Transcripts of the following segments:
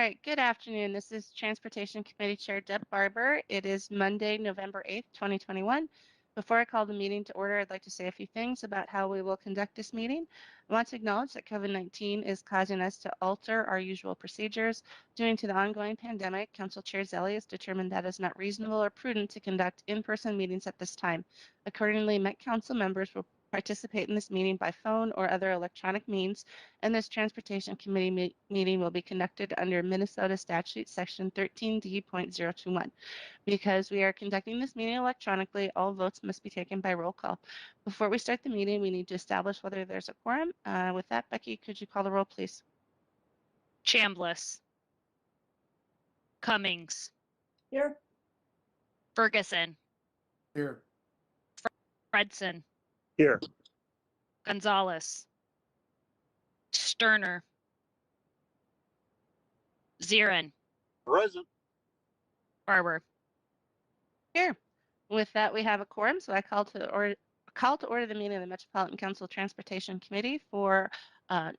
right, good afternoon. This is Transportation Committee Chair Deb Barber. It is Monday, November 8th, 2021. Before I call the meeting to order, I'd like to say a few things about how we will conduct this meeting. I want to acknowledge that COVID-19 is causing us to alter our usual procedures. Due to the ongoing pandemic, Council Chair Zelli has determined that it is not reasonable or prudent to conduct in-person meetings at this time. Accordingly, Met Council members will participate in this meeting by phone or other electronic means, and this Transportation Committee meeting will be conducted under Minnesota Statute Section 13D.021. Because we are conducting this meeting electronically, all votes must be taken by roll call. Before we start the meeting, we need to establish whether there's a quorum. With that, Becky, could you call the roll, please? Chambliss. Cummings. Here. Ferguson. Here. Fredson. Here. Gonzalez. Sterner. Zirin. Present. Barber. Here. With that, we have a quorum, so I call to order the meeting of the Metropolitan Council Transportation Committee for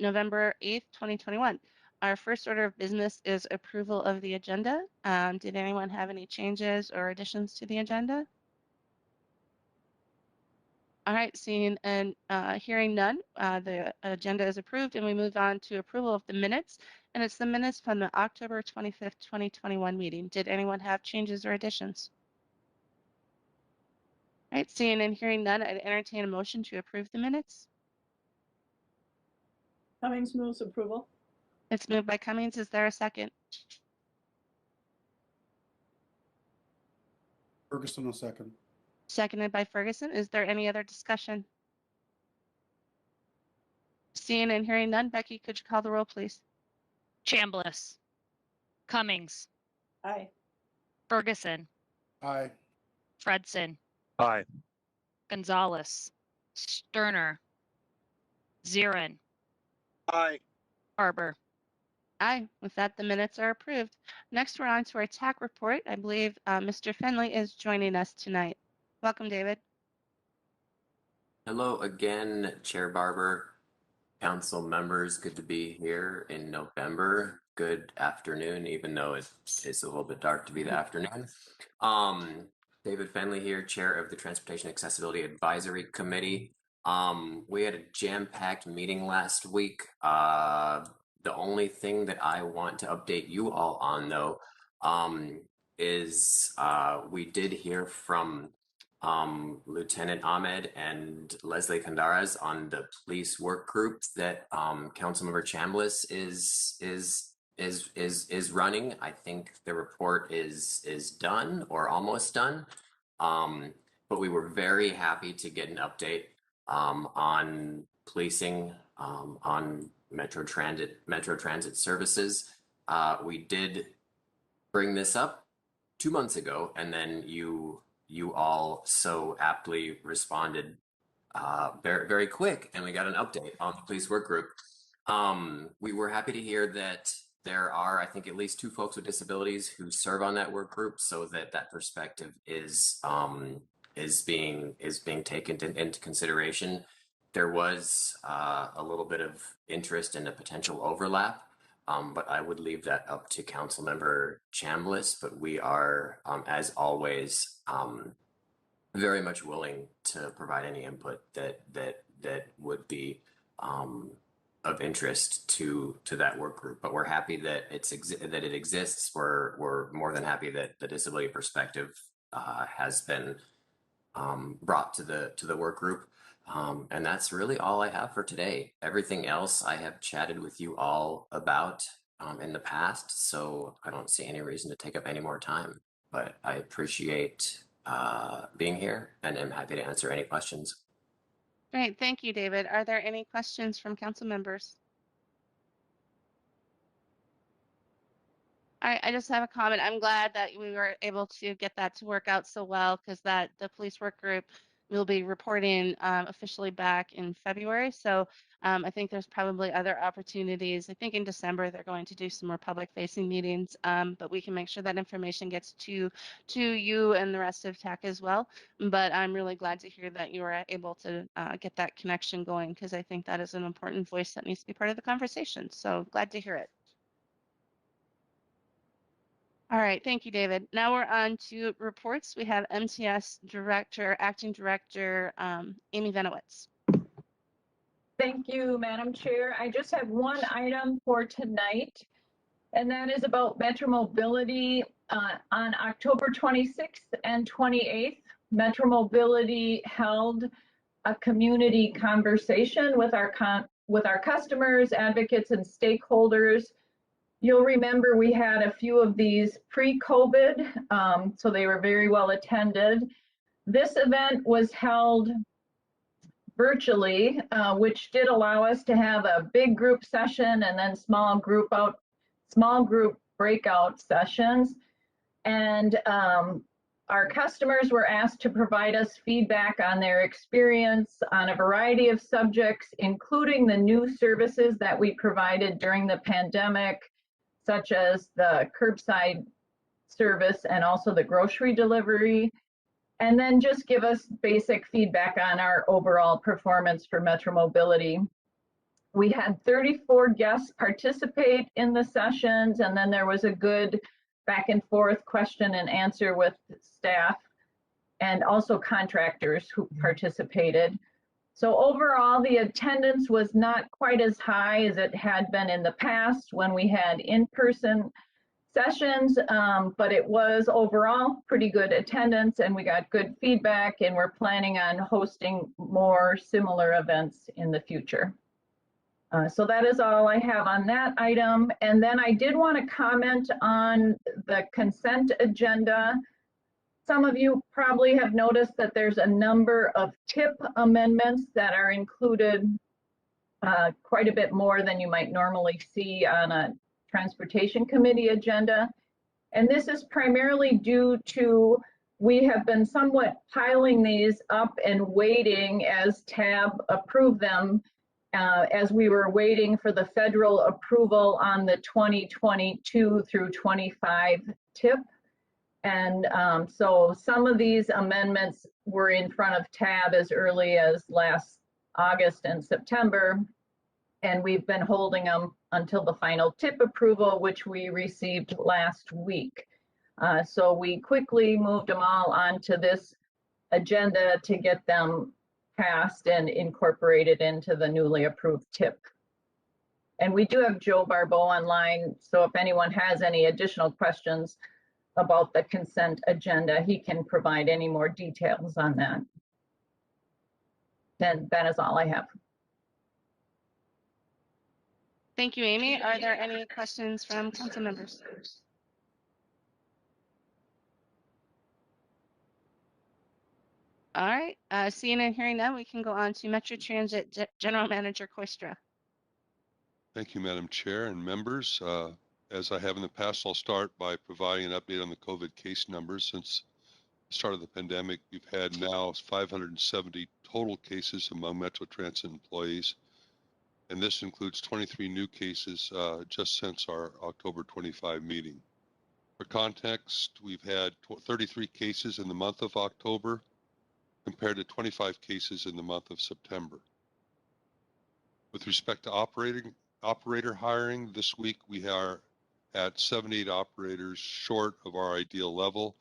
November 8th, 2021. Our first order of business is approval of the agenda. Did anyone have any changes or additions to the agenda? All right, seeing and hearing none, the agenda is approved, and we move on to approval of the minutes. And it's the minutes from the October 25th, 2021 meeting. Did anyone have changes or additions? All right, seeing and hearing none, I'd entertain a motion to approve the minutes. Cummings moves approval. It's moved by Cummings. Is there a second? Ferguson, a second. Seconded by Ferguson. Is there any other discussion? Seeing and hearing none, Becky, could you call the roll, please? Chambliss. Cummings. Aye. Ferguson. Aye. Fredson. Aye. Gonzalez. Sterner. Zirin. Aye. Barber. Aye. With that, the minutes are approved. Next, we're on to our TAC report. I believe Mr. Fenley is joining us tonight. Welcome, David. Hello again, Chair Barber, council members. Good to be here in November. Good afternoon, even though it's a little bit dark to be the afternoon. David Fenley here, Chair of the Transportation Accessibility Advisory Committee. We had a jam-packed meeting last week. The only thing that I want to update you all on, though, is we did hear from Lieutenant Ahmed and Leslie Candaras on the police work group that Councilmember Chambliss is running. I think the report is done or almost done. But we were very happy to get an update on policing on Metro Transit services. We did bring this up 2 months ago, and then you all so aptly responded very, very quick, and we got an update on the police work group. We were happy to hear that there are, I think, at least 2 folks with disabilities who serve on that work group, so that perspective is being taken into consideration. There was a little bit of interest in a potential overlap, but I would leave that up to Councilmember Chambliss. But we are, as always, very much willing to provide any input that would be of interest to that work group. But we're happy that it exists. We're more than happy that the disability perspective has been brought to the work group. And that's really all I have for today. Everything else I have chatted with you all about in the past, so I don't see any reason to take up any more time. But I appreciate being here, and I'm happy to answer any questions. Great. Thank you, David. Are there any questions from council members? I just have a comment. I'm glad that we were able to get that to work out so well, because the police work group will be reporting officially back in February. So I think there's probably other opportunities. I think in December they're going to do some more public facing meetings, but we can make sure that information gets to you and the rest of TAC as well. But I'm really glad to hear that you were able to get that connection going, because I think that is an important voice that needs to be part of the conversation. So glad to hear it. All right, thank you, David. Now we're on to reports. We have MTS Director, Acting Director, Amy Venowitz. Thank you, Madam Chair. I just have one item for tonight, and that is about Metro Mobility. On October 26th and 28th, Metro Mobility held a community conversation with our customers, advocates, and stakeholders. You'll remember we had a few of these pre-COVID, so they were very well attended. This event was held virtually, which did allow us to have a big group session and then small group breakout sessions. And our customers were asked to provide us feedback on their experience on a variety of subjects, including the new services that we provided during the pandemic, such as the curbside service and also the grocery delivery. And then just give us basic feedback on our overall performance for Metro Mobility. We had 34 guests participate in the sessions, and then there was a good back and forth question and answer with staff and also contractors who participated. So overall, the attendance was not quite as high as it had been in the past when we had in-person sessions, but it was overall pretty good attendance and we got good feedback, and we're planning on hosting more similar events in the future. So that is all I have on that item. And then I did want to comment on the consent agenda. Some of you probably have noticed that there's a number of tip amendments that are included, quite a bit more than you might normally see on a Transportation Committee agenda. And this is primarily due to we have been somewhat piling these up and waiting as TAB approved them, as we were waiting for the federal approval on the 2022 through 25 tip. And so some of these amendments were in front of TAB as early as last August and September, and we've been holding them until the final tip approval, which we received last week. So we quickly moved them all onto this agenda to get them passed and incorporated into the newly approved tip. And we do have Joe Barbeau online, so if anyone has any additional questions about the consent agenda, he can provide any more details on that. Then that is all I have. Thank you, Amy. Are there any questions from council members? All right, seeing and hearing none, we can go on to Metro Transit General Manager Koistra. Thank you, Madam Chair and members. As I have in the past, I'll start by providing an update on the COVID case numbers. Since the start of the pandemic, we've had now 570 total cases among Metro Transit employees, and this includes 23 new cases just since our October 25 meeting. For context, we've had 33 cases in the month of October compared to 25 cases in the month of September. With respect to operator hiring, this week we are at 78 operators short of our ideal level.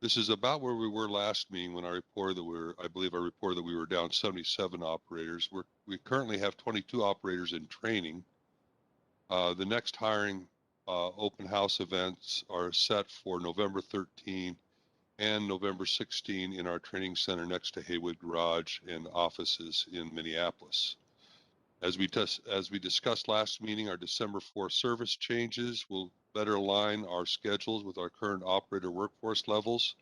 This is about where we were last meeting when I reported that I believe I reported that we were down 77 operators. We currently have 22 operators in training. The next hiring open house events are set for November 13 and November 16 in our training center next to Haywood Garage and offices in Minneapolis. As we discussed last meeting, our December 4 service changes will better align our schedules with our current operator workforce levels.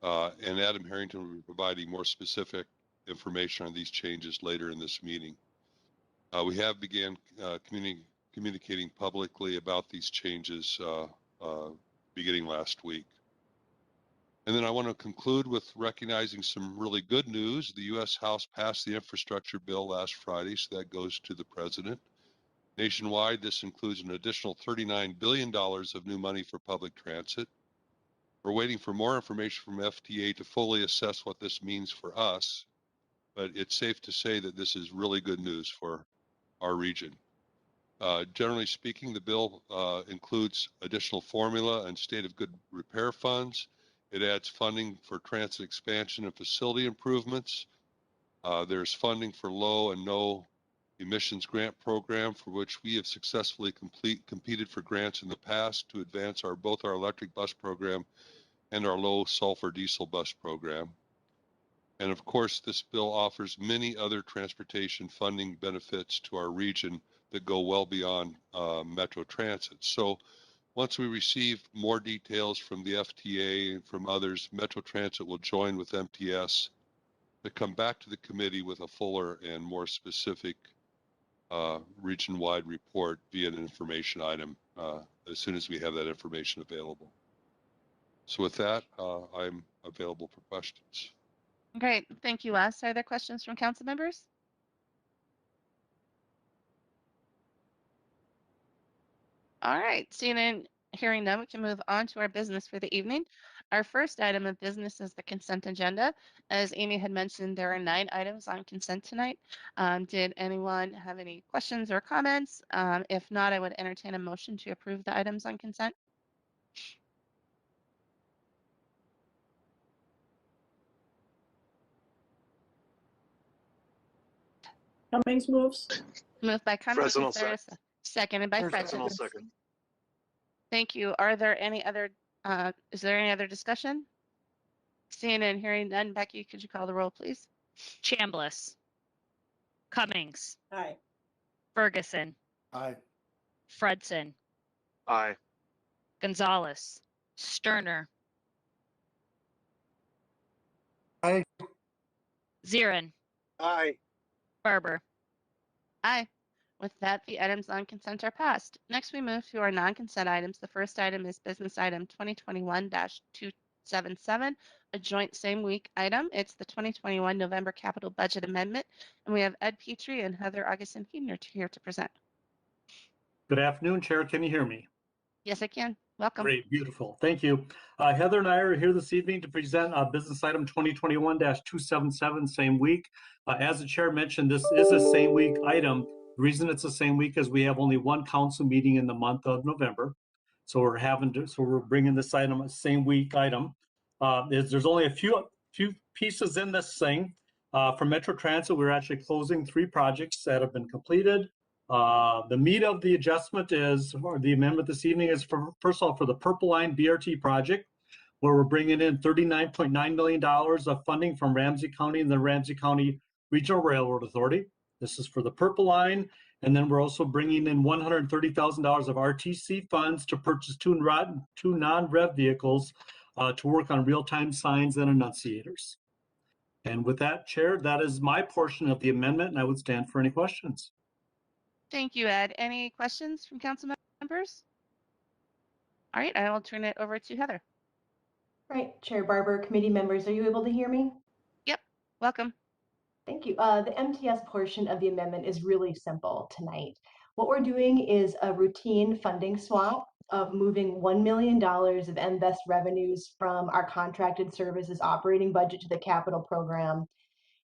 And Adam Harrington will be providing more specific information on these changes later in this meeting. We have began communicating publicly about these changes beginning last week. And then I want to conclude with recognizing some really good news. The U.S. House passed the infrastructure bill last Friday, so that goes to the president. Nationwide, this includes an additional $39 billion of new money for public transit. We're waiting for more information from FTA to fully assess what this means for us, but it's safe to say that this is really good news for our region. Generally speaking, the bill includes additional formula and state of good repair funds. It adds funding for transit expansion and facility improvements. There's funding for low and no emissions grant program, for which we have successfully competed for grants in the past to advance both our electric bus program and our low sulfur diesel bus program. And of course, this bill offers many other transportation funding benefits to our region that go well beyond Metro Transit. So once we receive more details from the FTA and from others, Metro Transit will join with MTS to come back to the committee with a fuller and more specific region-wide report via an information item as soon as we have that information available. So with that, I'm available for questions. Great. Thank you, Wes. Are there questions from council members? All right. Seeing and hearing none, we can move on to our business for the evening. Our first item of business is the consent agenda. As Amy had mentioned, there are 9 items on consent tonight. Did anyone have any questions or comments? If not, I would entertain a motion to approve the items on consent. Cummings moves. Moved by Cummings. Fresnel Is there a seconded by Fresnel Fredson. second. Thank you. Are there any other, is there any other discussion? Seeing and hearing none, Becky, could you call the roll, please? Chambliss, Cummings, Aye. Ferguson, Aye. Fredson, Aye. Gonzalez, Sterner, Aye. Zirin, Aye. Barber. Aye. With that, the items on consent are passed. Next, we move to our non-consent items. The first item is business item 2021-277, a joint same week item. It's the 2021 November capital budget amendment, and we have Ed Petrie and Heather Augustin-Huebner here to present. Good afternoon, Chair. Can you hear me? Yes, I can. Welcome. Great, beautiful. Thank you. Heather and I are here this evening to present business item 2021-277, same week. As the chair mentioned, this is a same week item. The reason it's the same week is we have only one council meeting in the month of November. So we're bringing this item, a same week item. There's only a few pieces in this thing. For Metro Transit, we're actually closing 3 projects that have been completed. The meat of the adjustment is, or the amendment this evening is, first of all, for the Purple Line BRT project, where we're bringing in $39.9 million of funding from Ramsey County and the Ramsey County Regional Railroad Authority. This is for the Purple Line. And then we're also bringing in $130,000 of RTC funds to purchase 2 non-rev vehicles to work on real-time signs and annunciators. And with that, Chair, that is my portion of the amendment, and I would stand for any questions. Thank you, Ed. Any questions from council members? All right, I will turn it over to Heather. Right, Chair Barber, committee members, are you able to hear me? Yep, welcome. Thank you. The MTS portion of the amendment is really simple tonight. What we're doing is a routine funding swap of moving $1 million of MVEST revenues from our contracted services operating budget to the capital program,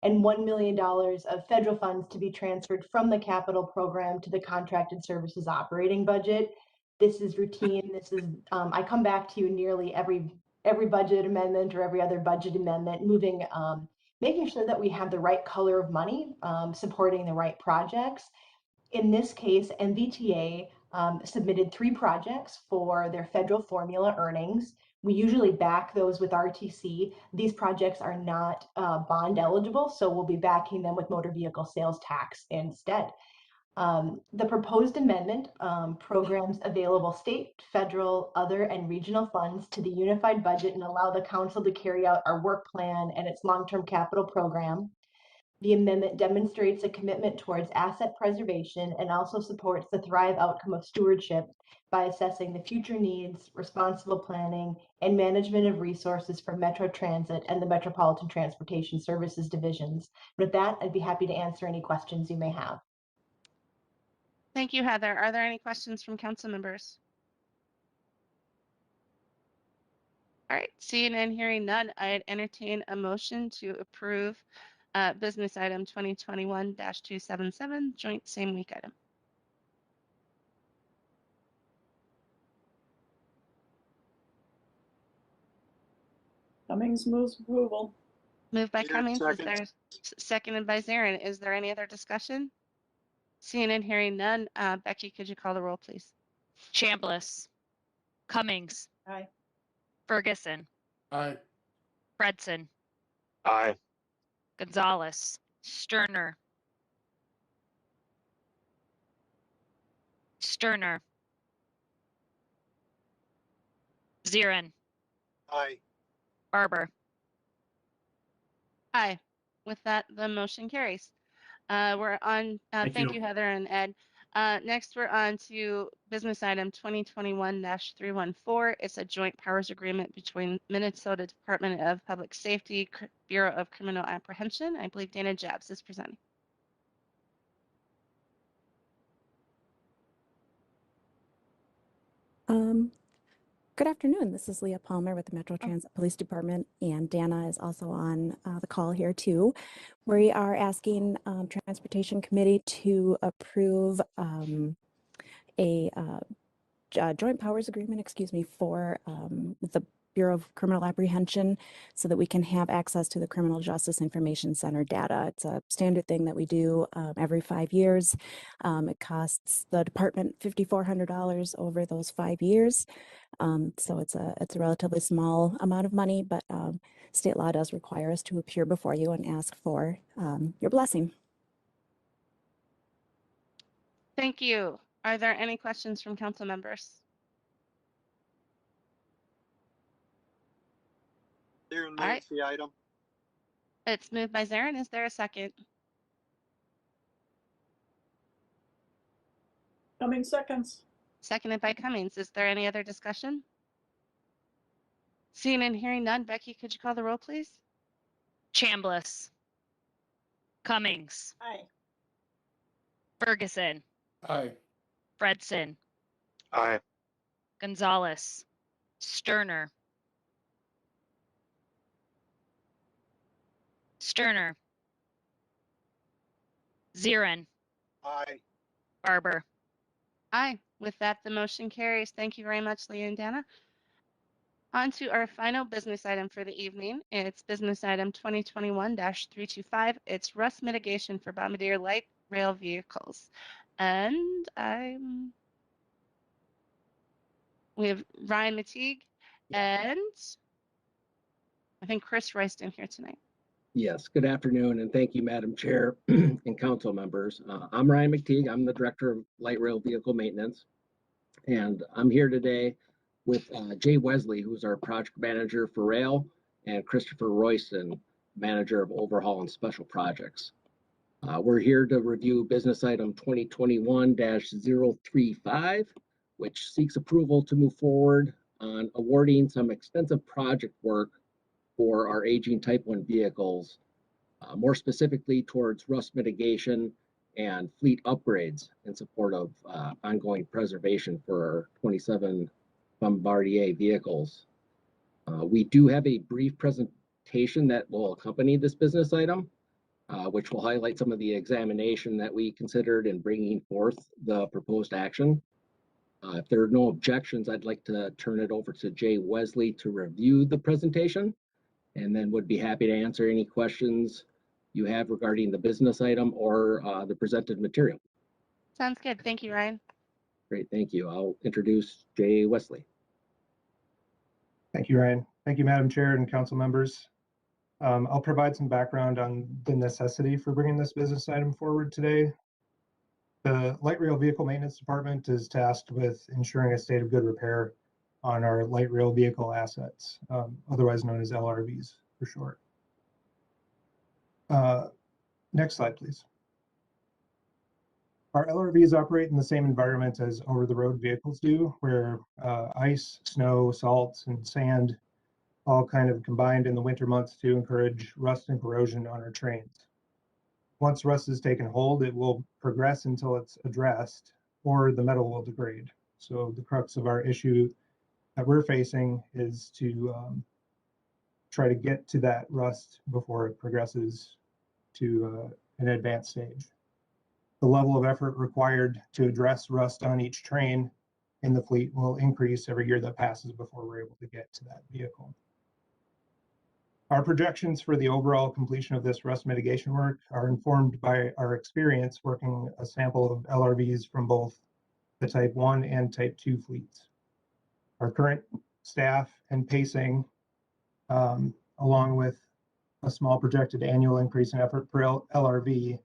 and $1 million of federal funds to be transferred from the capital program to the contracted services operating budget. This is routine. This is, I come back to you nearly every budget amendment or every other budget amendment, making sure that we have the right color of money, supporting the right projects. In this case, MVTA submitted 3 projects for their federal formula earnings. We usually back those with RTC. These projects are not bond eligible, so we'll be backing them with motor vehicle sales tax instead. The proposed amendment programs available state, federal, other, and regional funds to the unified budget and allow the council to carry out our work plan and its long-term capital program. The amendment demonstrates a commitment towards asset preservation and also supports the Thrive outcome of stewardship by assessing the future needs, responsible planning, and management of resources for Metro Transit and the Metropolitan Transportation Services divisions. With that, I'd be happy to answer any questions you may have. Thank you, Heather. Are there any questions from council members? All right, seeing and hearing none, I'd entertain a motion to approve business item 2021-277, joint same week item. Cummings moves approval. Moved by Zarin Cummings. Is seconds. there seconded by Zarin? Is there any other discussion? Seeing and hearing none. Becky, could you call the roll, please? Chambliss, Cummings, Aye. Ferguson, Aye. Fredson, Aye. Gonzalez, Sterner, Zirin, Aye. Barber. Aye. With that, the motion carries. We're on, thank you, Heather and Ed. Next, we're on to business item 2021-314. It's a joint powers agreement between Minnesota Department of Public Safety, Bureau of Criminal Apprehension. I believe Dana Jabs is presenting. Good afternoon. This is Leah Palmer with the Metro Transit Police Department, and Dana is also on the call here too. We are asking Transportation Committee to approve a joint powers agreement, for the Bureau of Criminal Apprehension so that we can have access to the Criminal Justice Information Center data. It's a standard thing that we do every 5 years. It costs the department $5,400 over those 5 years. So it's a relatively small amount of money, but state law does require us to appear before you and ask for your blessing. Thank you. Are there any questions from council members? Zarin All right. moves the item. It's moved by Zarin. Is there a second? Cummings seconds. Seconded by Cummings. Is there any other discussion? Seeing and hearing none. Becky, could you call the roll, please? Chambliss, Cummings, Aye. Ferguson, Aye. Fredson, Aye. Gonzalez, Sterner, Zirin, Aye. Barber. Aye. With that, the motion carries. Thank you very much, Leah and Dana. On to our final business item for the evening. It's business item 2021-325. It's rust mitigation for Bombardier light rail vehicles. And we have Ryan Mateague and I think Chris Royston here tonight. Yes, good afternoon, and thank you, Madam Chair and council members. I'm Ryan McTeague. I'm the Director of Light Rail Vehicle Maintenance, and I'm here today with Jay Wesley, who's our Project Manager for Rail, and Christopher Royston, Manager of Overhaul and Special Projects. We're here to review business item 2021-035, which seeks approval to move forward on awarding some extensive project work for our aging Type 1 vehicles, more specifically towards rust mitigation and fleet upgrades in support of ongoing preservation for our 27 Bombardier vehicles. We do have a brief presentation that will accompany this business item, which will highlight some of the examination that we considered in bringing forth the proposed action. If there are no objections, I'd like to turn it over to Jay Wesley to review the presentation, and then would be happy to answer any questions you have regarding the business item or the presented material. Sounds good. Thank you, Ryan. Great, thank you. I'll introduce Jay Wesley. Thank you, Ryan. Thank you, Madam Chair and council members. I'll provide some background on the necessity for bringing this business item forward today. The Light Rail Vehicle Maintenance Department is tasked with ensuring a state of good repair on our light rail vehicle assets, otherwise known as LRVs for short. Next slide, please. Our LRVs operate in the same environment as over-the-road vehicles do, where ice, snow, salt, and sand all kind of combined in the winter months to encourage rust and corrosion on our trains. Once rust has taken hold, it will progress until it's addressed, or the metal will degrade. So the crux of our issue that we're facing is to try to get to that rust before it progresses to an advanced stage. The level of effort required to address rust on each train in the fleet will increase every year that passes before we're able to get to that vehicle. Our projections for the overall completion of this rust mitigation work are informed by our experience working a sample of LRVs from both the Type 1 and Type 2 fleets. Our current staff and pacing, along with a small projected annual increase in effort per LRV,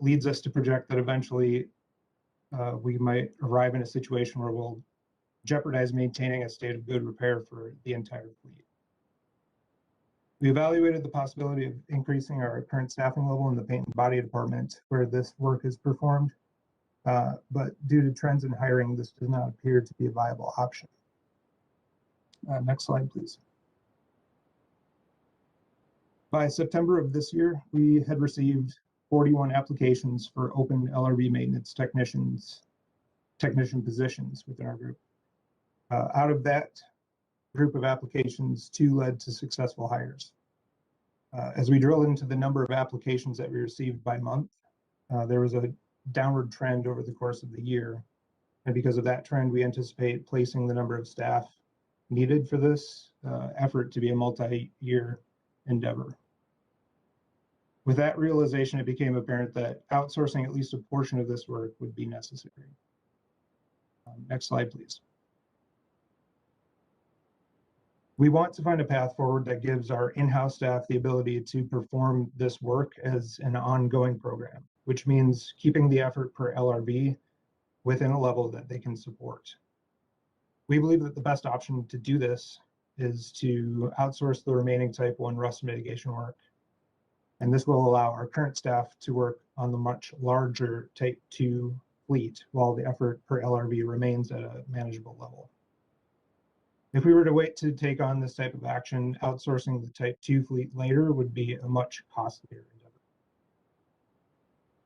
leads us to project that eventually we might arrive in a situation where we'll jeopardize maintaining a state of good repair for the entire fleet. We evaluated the possibility of increasing our current staffing level in the paint and body department where this work is performed, but due to trends in hiring, this does not appear to be a viable option. Next slide, please. By September of this year, we had received 41 applications for open LRV maintenance technician positions within our group. Out of that group of applications, 2 led to successful hires. As we drill into the number of applications that we received by month, there was a downward trend over the course of the year. And because of that trend, we anticipate placing the number of staff needed for this effort to be a multi-year endeavor. With that realization, it became apparent that outsourcing at least a portion of this work would be necessary. Next slide, please. We want to find a path forward that gives our in-house staff the ability to perform this work as an ongoing program, which means keeping the effort per LRV within a level that they can support. We believe that the best option to do this is to outsource the remaining Type 1 rust mitigation work. And this will allow our current staff to work on the much larger Type 2 fleet while the effort per LRV remains at a manageable level. If we were to wait to take on this type of action, outsourcing the Type 2 fleet later would be a much costlier endeavor.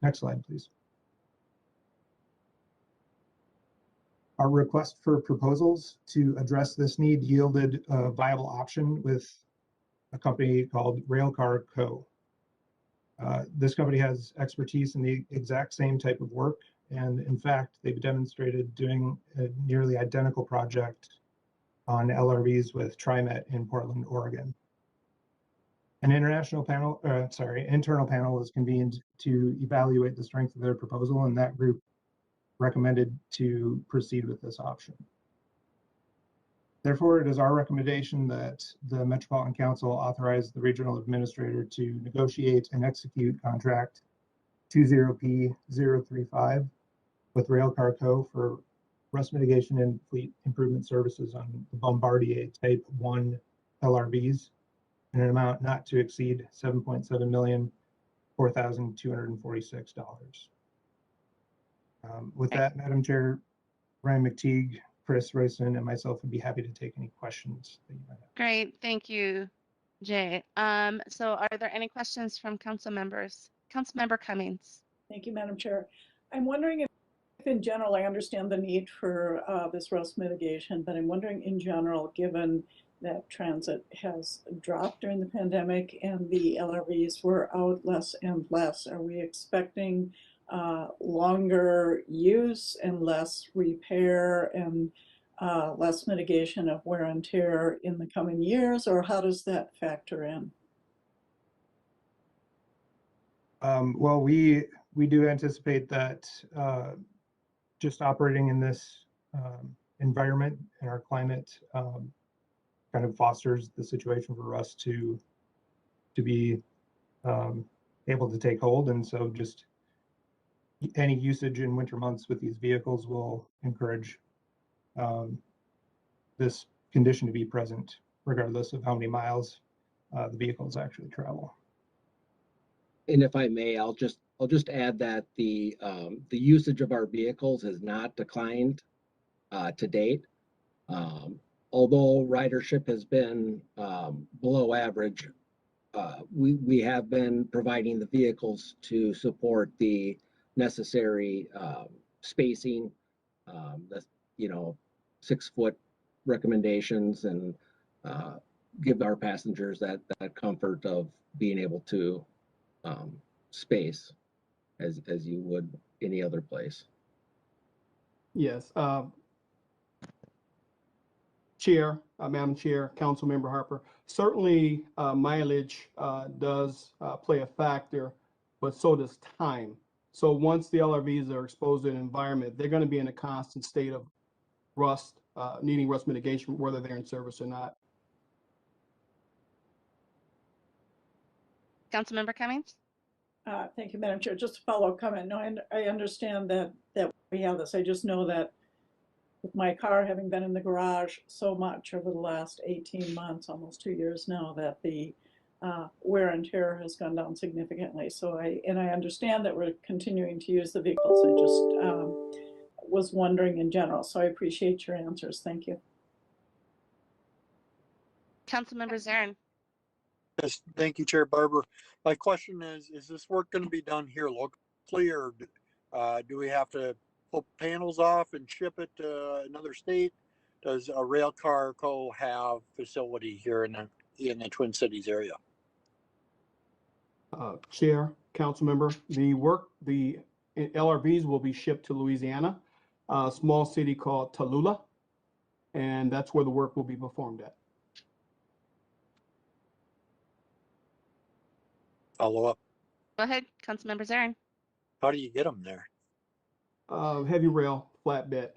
Next slide, please. Our request for proposals to address this need yielded a viable option with a company called Railcar Co. This company has expertise in the exact same type of work, and in fact, they've demonstrated doing a nearly identical project on LRVs with TriMet in Portland, Oregon. An internal panel was convened to evaluate the strength of their proposal, and that group recommended to proceed with this option. Therefore, it is our recommendation that the Metropolitan Council authorize the regional administrator to negotiate and execute contract 20P035 with Railcar Co. for rust mitigation and fleet improvement services on the Bombardier Type 1 LRVs in an amount not to exceed $7.7 million, $4,246. With that, Madam Chair, Ryan McTeague, Chris Royston, and myself would be happy to take any questions that you might have. Great, thank you, Jay. So are there any questions from council members? Councilmember Cummings. Thank you, Madam Chair. I'm wondering if in general, I understand the need for this rust mitigation, but I'm wondering in general, given that transit has dropped during the pandemic and the LRVs were out less and less, are we expecting longer use and less repair and less mitigation of wear and tear in the coming years, or how does that factor in? Well, we do anticipate that just operating in this environment and our climate kind of fosters the situation for us to be able to take hold, and so just any usage in winter months with these vehicles will encourage this condition to be present, regardless of how many miles the vehicles actually travel. And if I may, I'll just add that the usage of our vehicles has not declined to date. Although ridership has been below average, we have been providing the vehicles to support the necessary spacing, the 6-foot recommendations, and give our passengers that comfort of being able to space as you would any other place. Yes. Chair, Madam Chair, Councilmember Harper, certainly mileage does play a factor, but so does time. So once the LRVs are exposed to an environment, they're going to be in a constant state of rust, needing rust mitigation, whether they're in service or not. Councilmember Cummings? Thank you, Madam Chair. Just a follow-up comment. No, I understand that we have this. I just know that with my car having been in the garage so much over the last 18 months, almost 2 years now, that the wear and tear has gone down significantly. So I understand that we're continuing to use the vehicles. I just was wondering in general. So I appreciate your answers. Thank you. Councilmember Zarin? Yes, thank you, Chair Barber. My question is this work going to be done here locally, or do we have to pull panels off and ship it to another state? Does a rail car co have facility here in the Twin Cities area? Chair, Councilmember, the LRVs will be shipped to Louisiana, a small city called Tallulah, and that's where the work will be performed at. Follow up. Go ahead, Councilmember Zarin. How do you get them there? Heavy rail, flatbed.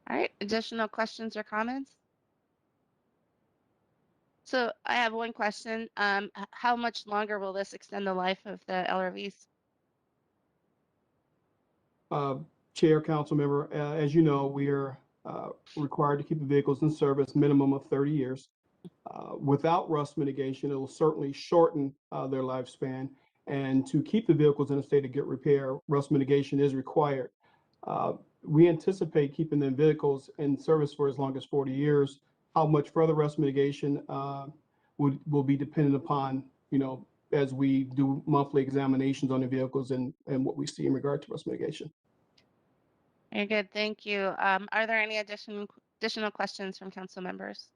All right, additional questions or comments? So I have one question. How much longer will this extend the life of the LRVs? Chair, Councilmember, as you know, we are required to keep the vehicles in service minimum of 30 years. Without rust mitigation, it will certainly shorten their lifespan. And to keep the vehicles in a state of good repair, rust mitigation is required. We anticipate keeping the vehicles in service for as long as 40 years. How much further rust mitigation will be dependent upon, as we do monthly examinations on the vehicles and what we see in regard to rust mitigation. Very good, thank you. Are there any additional questions from council members?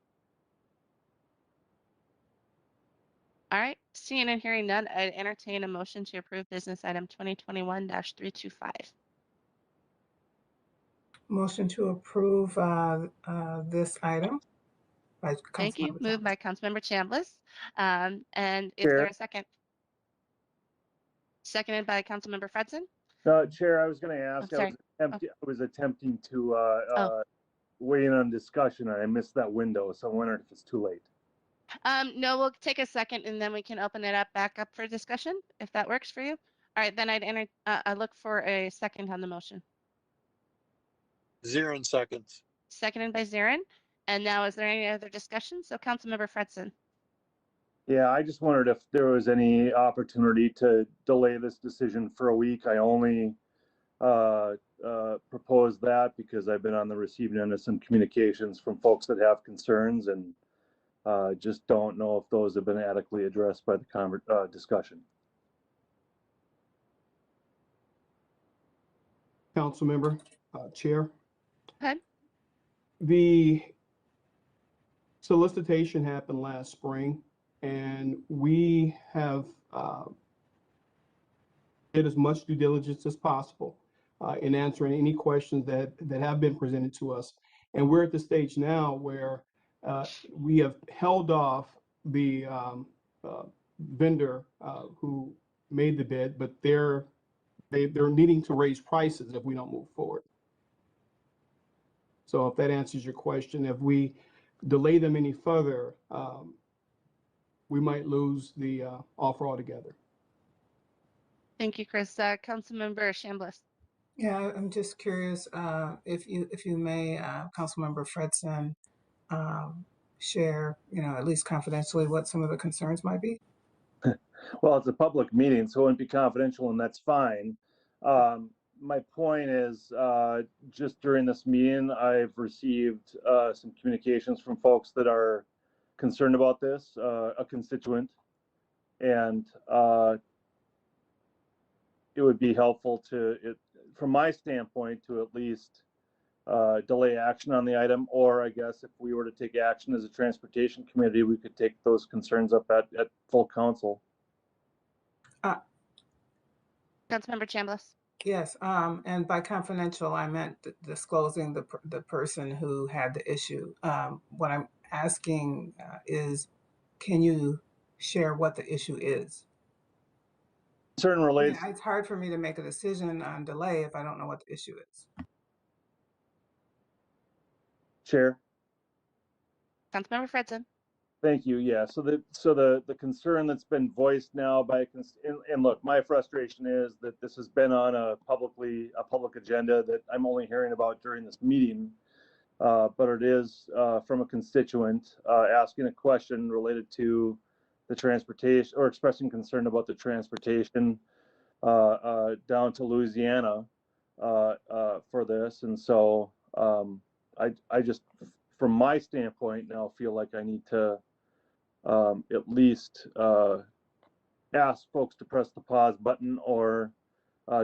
All right, seeing and hearing none, I'd entertain a motion to approve business item 2021-325. Motion to approve this item by Thank you. Councilmember Moved by Thomas. Councilmember Chambliss. And is Chair. there a second? Seconded by Councilmember Fredson. Chair, I was going to ask. Oh, sorry. I was attempting to Oh. weigh in on discussion, and I missed that window, so I'm wondering if it's too late. No, we'll take a second and then we can open it back up for discussion, if that works for you. All right, then I look for a second on the motion. Zarin seconds. Seconded by Zarin. And now, is there any other discussion? So, Councilmember Fredson. Yeah, I just wondered if there was any opportunity to delay this decision for a week. I only proposed that because I've been on the receiving end of some communications from folks that have concerns, and just don't know if those have been adequately addressed by the discussion. Councilmember, Chair. Go ahead. The solicitation happened last spring, and we have did as much due diligence as possible in answering any questions that have been presented to us. And we're at the stage now where we have held off the vendor who made the bid, but they're needing to raise prices if we don't move forward. So if that answers your question, if we delay them any further, we might lose the offer altogether. Thank you, Chris. Councilmember Chambliss. Yeah, I'm just curious if you may, Councilmember Fredson, share, at least confidentially, what some of the concerns might be. Well, it's a public meeting, so it wouldn't be confidential, and that's fine. My point is, just during this meeting, I've received some communications from folks that are concerned about this, a constituent, and it would be helpful from my standpoint, to at least delay action on the item, or I guess if we were to take action as a transportation committee, we could take those concerns up at full council. Councilmember Chambliss. Yes, and by confidential, I meant disclosing the person who had the issue. What I'm asking is, can you share what the issue is? Concern relates. It's hard for me to make a decision on delay if I don't know what the issue is. Chair. Councilmember Fredson. Thank you. Yeah. So the concern that's been voiced now by and look, my frustration is that this has been on a public agenda that I'm only hearing about during this meeting, but it is from a constituent asking a question related to the transportation or expressing concern about the transportation down to Louisiana for this, and so I just from my standpoint now feel like I need to at least ask folks to press the pause button or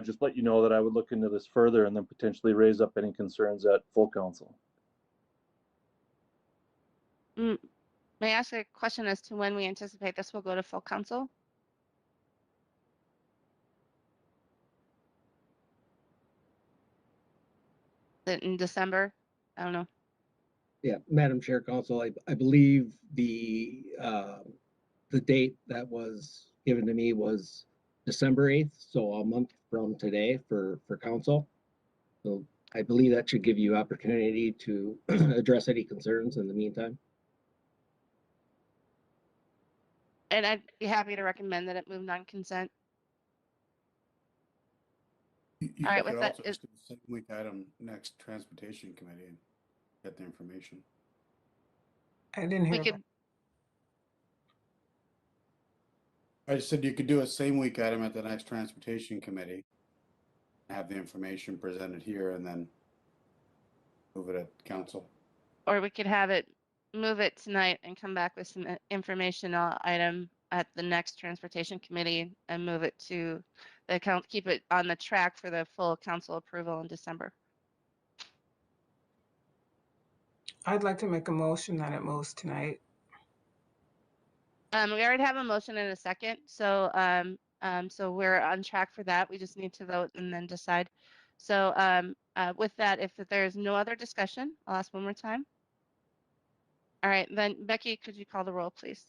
just let you know that I would look into this further and then potentially raise up any concerns at full council. May I ask a question as to when we anticipate this will go to full council? Is it in December? I don't know. Yeah, Madam Chair, Council, I believe the date that was given to me was December 8th, so a month from today for council. So I believe that should give you opportunity to address any concerns in the meantime. And I'd be happy to recommend that it move non-consent. You All right, could with that, also just do the second week item next transportation committee and get the information. I didn't hear we could, I just said you could do a same week item at the next transportation committee, have the information presented here, and then move it at council. or we could have it, move it tonight and come back with some informational item at the next transportation committee and move it to the account, keep it on the track for the full council approval in December. I'd like to make a motion that it moves tonight. We already have a motion in a second, so so we're on track for that. We just need to vote and then decide. So with that, if there's no other discussion, I'll ask one more time. All right, then Becky, could you call the roll, please?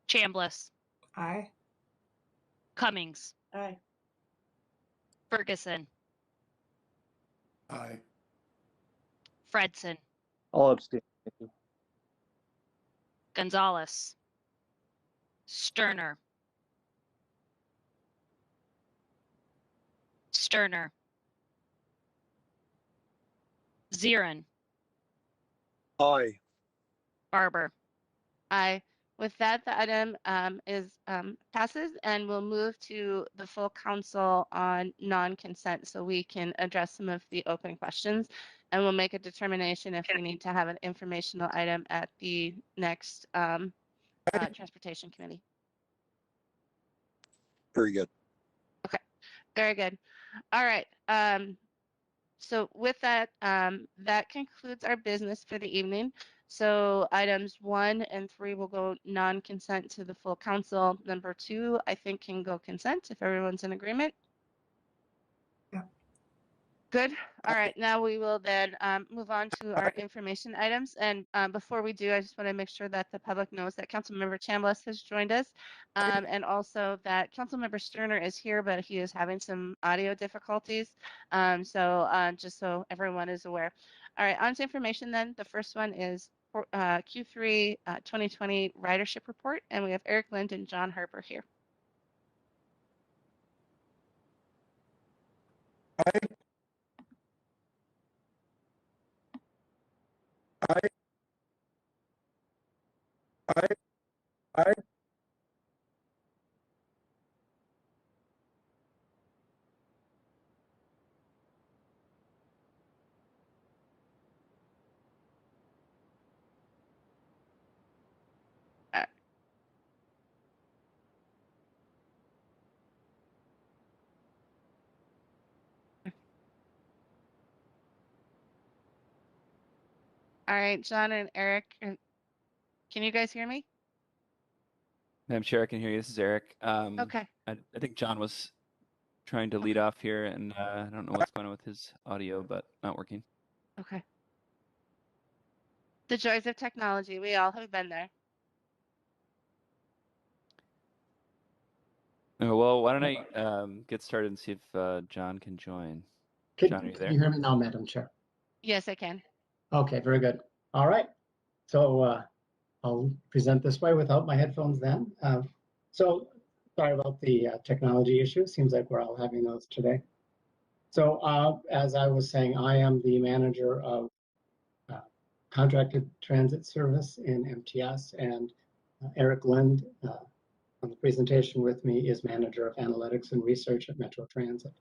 Chambliss, Aye. Cummings, Aye. Ferguson, Aye. Fredson, I'll abstain. Thank you. Gonzalez, Sterner, Zieren, Aye. Barber. Aye. With that, the item passes and we'll move to the full council on non-consent so we can address some of the open questions and we'll make a determination if we need to have an informational item at the next transportation committee. Very good. Okay, very good. All right. So with that, that concludes our business for the evening. So items 1 and 3 will go non-consent to the full council. Number 2, I think can go consent if everyone's in agreement. Yeah. Good. All right. Now we will then move on to our information items. And before we do, I just want to make sure that the public knows that Councilmember Chambliss has joined us, and also that Councilmember Sterner is here, but he is having some audio difficulties. So just so everyone is aware. All right. On to information then. The first one is Q3 2020 ridership report, and we have Eric Lind and John Harper here. All right, John and Eric, can you guys hear me? Madam Chair, I can hear you. This is Eric. Okay. I think John was trying to lead off here, and I don't know what's going on with his audio, but not working. Okay. The joys of technology. We all have been there. Well, why don't I get started and see if John can join. John, are you Can there? you hear me now, Madam Chair? Yes, I can. Okay, very good. All right. So I'll present this way without my headphones then. So sorry about the technology issue. Seems like we're all having those today. So as I was saying, I am the manager of contracted transit service in MTS, and Eric Lind on the presentation with me is manager of analytics and research at Metro Transit.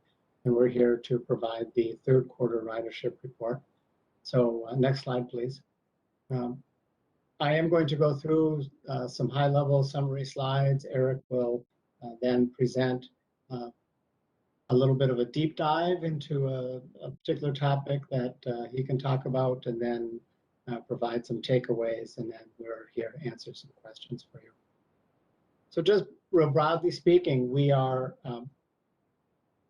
And we're here to provide the third quarter ridership report. So next slide, please. I am going to go through some high-level summary slides. Eric will then present a little bit of a deep dive into a particular topic that he can talk about, and then provide some takeaways, and then we're here to answer some questions for you. So just real broadly speaking, we are,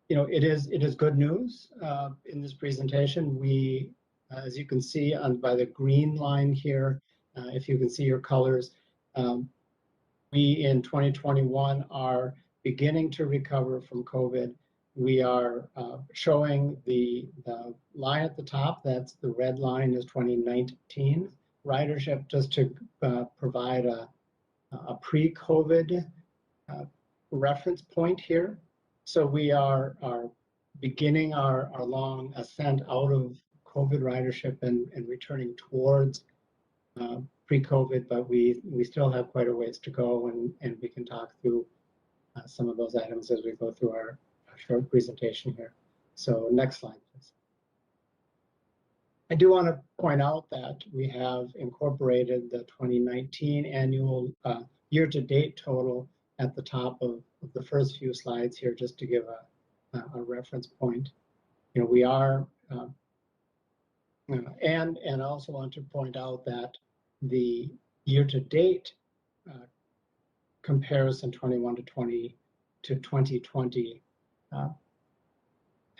it is good news in this presentation. We, as you can see by the green line here, if you can see your colors, we in 2021 are beginning to recover from COVID. We are showing the line at the top, that's the red line, is 2019 ridership, just to provide a pre-COVID reference point here. So we are beginning our long ascent out of COVID ridership and returning towards pre-COVID, but we still have quite a ways to go, and we can talk through some of those items as we go through our short presentation here. So next slide, please. I do want to point out that we have incorporated the 2019 annual year-to-date total at the top of the first few slides here, just to give a reference point. We are, and I also want to point out that the year-to-date comparison 21 to 2020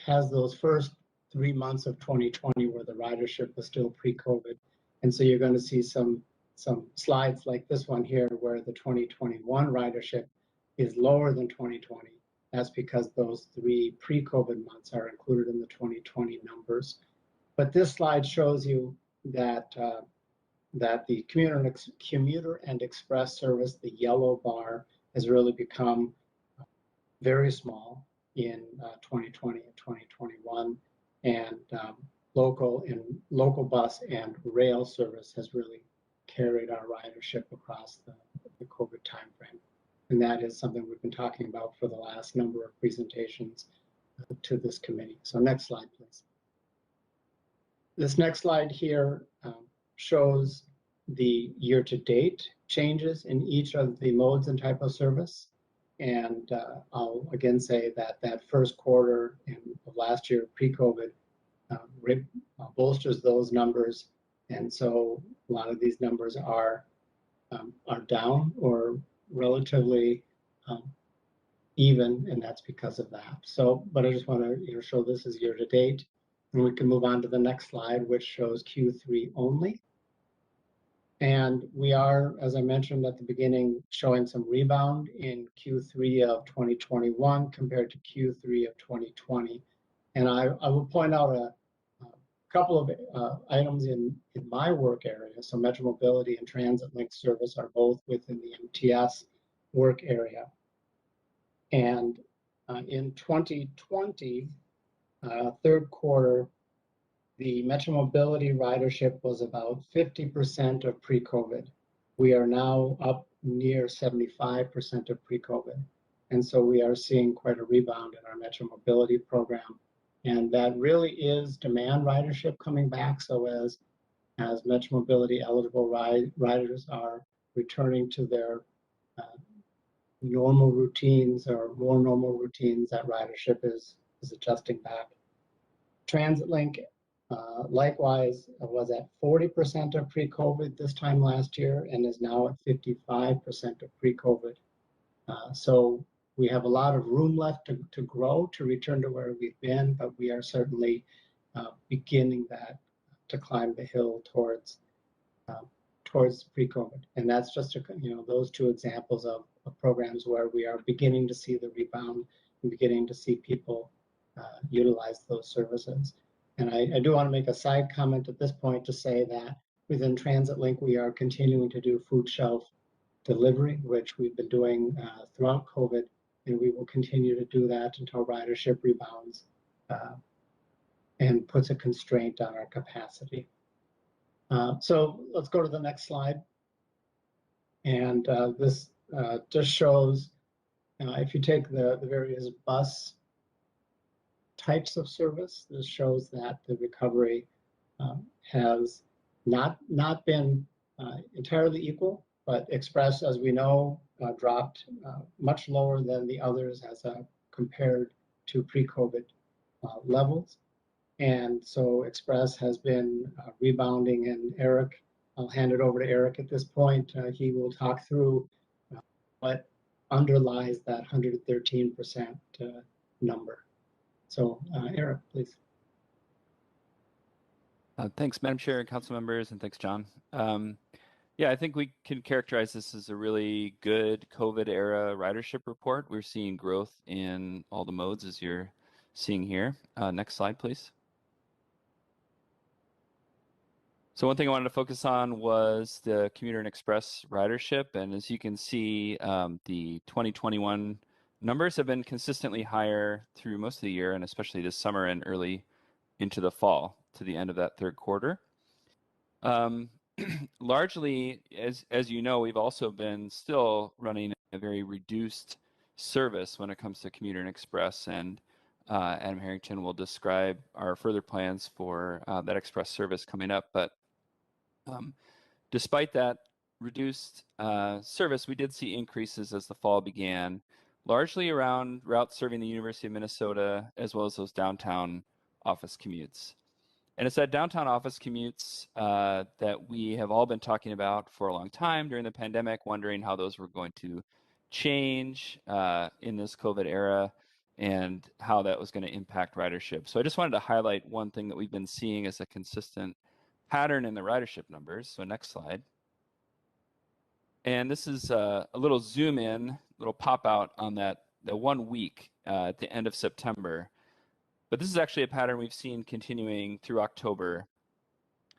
has those first 3 months of 2020 where the ridership was still pre-COVID. And so you're going to see some slides like this one here where the 2021 ridership is lower than 2020. That's because those 3 pre-COVID months are included in the 2020 numbers. But this slide shows you that the commuter and express service, the yellow bar, has really become very small in 2020 and 2021, and local bus and rail service has really carried our ridership across the COVID timeframe. And that is something we've been talking about for the last number of presentations to this committee. So next slide, please. This next slide here shows the year-to-date changes in each of the modes and type of service. And I'll again say that first quarter of last year, pre-COVID, bolsters those numbers. And so a lot of these numbers are down or relatively even, and that's because of that. So, but I just want to show this as year-to-date. And we can move on to the next slide, which shows Q3 only. And we are, as I mentioned at the beginning, showing some rebound in Q3 of 2021 compared to Q3 of 2020. And I will point out a couple of items in my work area. So Metro Mobility and Transit Link service are both within the MTS work area. And in 2020, third quarter, the Metro Mobility ridership was about 50% of pre-COVID. We are now up near 75% of pre-COVID. And so we are seeing quite a rebound in our Metro Mobility program. And that really is demand ridership coming back. So as Metro Mobility eligible riders are returning to their normal routines or more normal routines, that ridership is adjusting back. Transit Link likewise was at 40% of pre-COVID this time last year and is now at 55% of pre-COVID. So We have a lot of room left to grow, to return to where we've been, but we are certainly beginning to climb the hill towards pre-COVID. And that's just, those two examples of programs where we are beginning to see the rebound and beginning to see people utilize those services. And I do want to make a side comment at this point to say that within TransitLink, we are continuing to do food shelf delivery, which we've been doing throughout COVID, and we will continue to do that until ridership rebounds and puts a constraint on our capacity. So let's go to the next slide. And this just shows, if you take the various bus types of service, this shows that the recovery has not been entirely equal, but Express, as we know, dropped much lower than the others as compared to pre-COVID levels. And so Express has been rebounding, and Eric, I'll hand it over to Eric at this point. He will talk through what underlies that 113% number. So Eric, please. Thanks, Madam Chair and council members, and thanks, John. Yeah, I think we can characterize this as a really good COVID era ridership report. We're seeing growth in all the modes as you're seeing here. Next slide, please. So one thing I wanted to focus on was the commuter and express ridership. And as you can see, the 2021 numbers have been consistently higher through most of the year, and especially this summer and early into the fall to the end of that third quarter. Largely, as you know, we've also been still running a very reduced service when it comes to commuter and express, and Adam Harrington will describe our further plans for that express service coming up. But despite that reduced service, we did see increases as the fall began, largely around routes serving the University of Minnesota, as well as those downtown office commutes. And it's that downtown office commutes that we have all been talking about for a long time during the pandemic, wondering how those were going to change in this COVID era and how that was going to impact ridership. So I just wanted to highlight one thing that we've been seeing as a consistent pattern in the ridership numbers. So next slide. And this is a little zoom in, little pop out on the 1 week at the end of September. But this is actually a pattern we've seen continuing through October.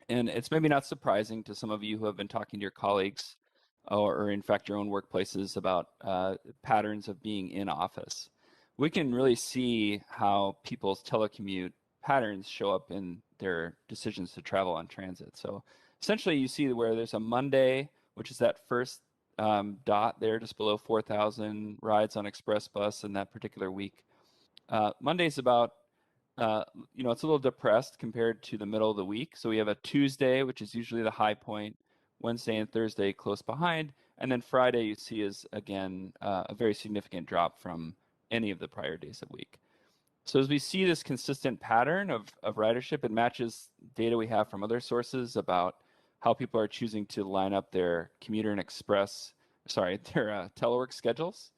And it's maybe not surprising to some of you who have been talking to your colleagues or in fact your own workplaces about patterns of being in office. We can really see how people's telecommute patterns show up in their decisions to travel on transit. So essentially you see where there's a Monday, which is that first dot there just below 4,000 rides on Express Bus in that particular week. Monday's about it's a little depressed compared to the middle of the week. So we have a Tuesday, which is usually the high point, Wednesday and Thursday close behind, and then Friday you see is again a very significant drop from any of the prior days of the week. So as we see this consistent pattern of ridership, it matches data we have from other sources about how people are choosing to line up their commuter and express, their telework schedules.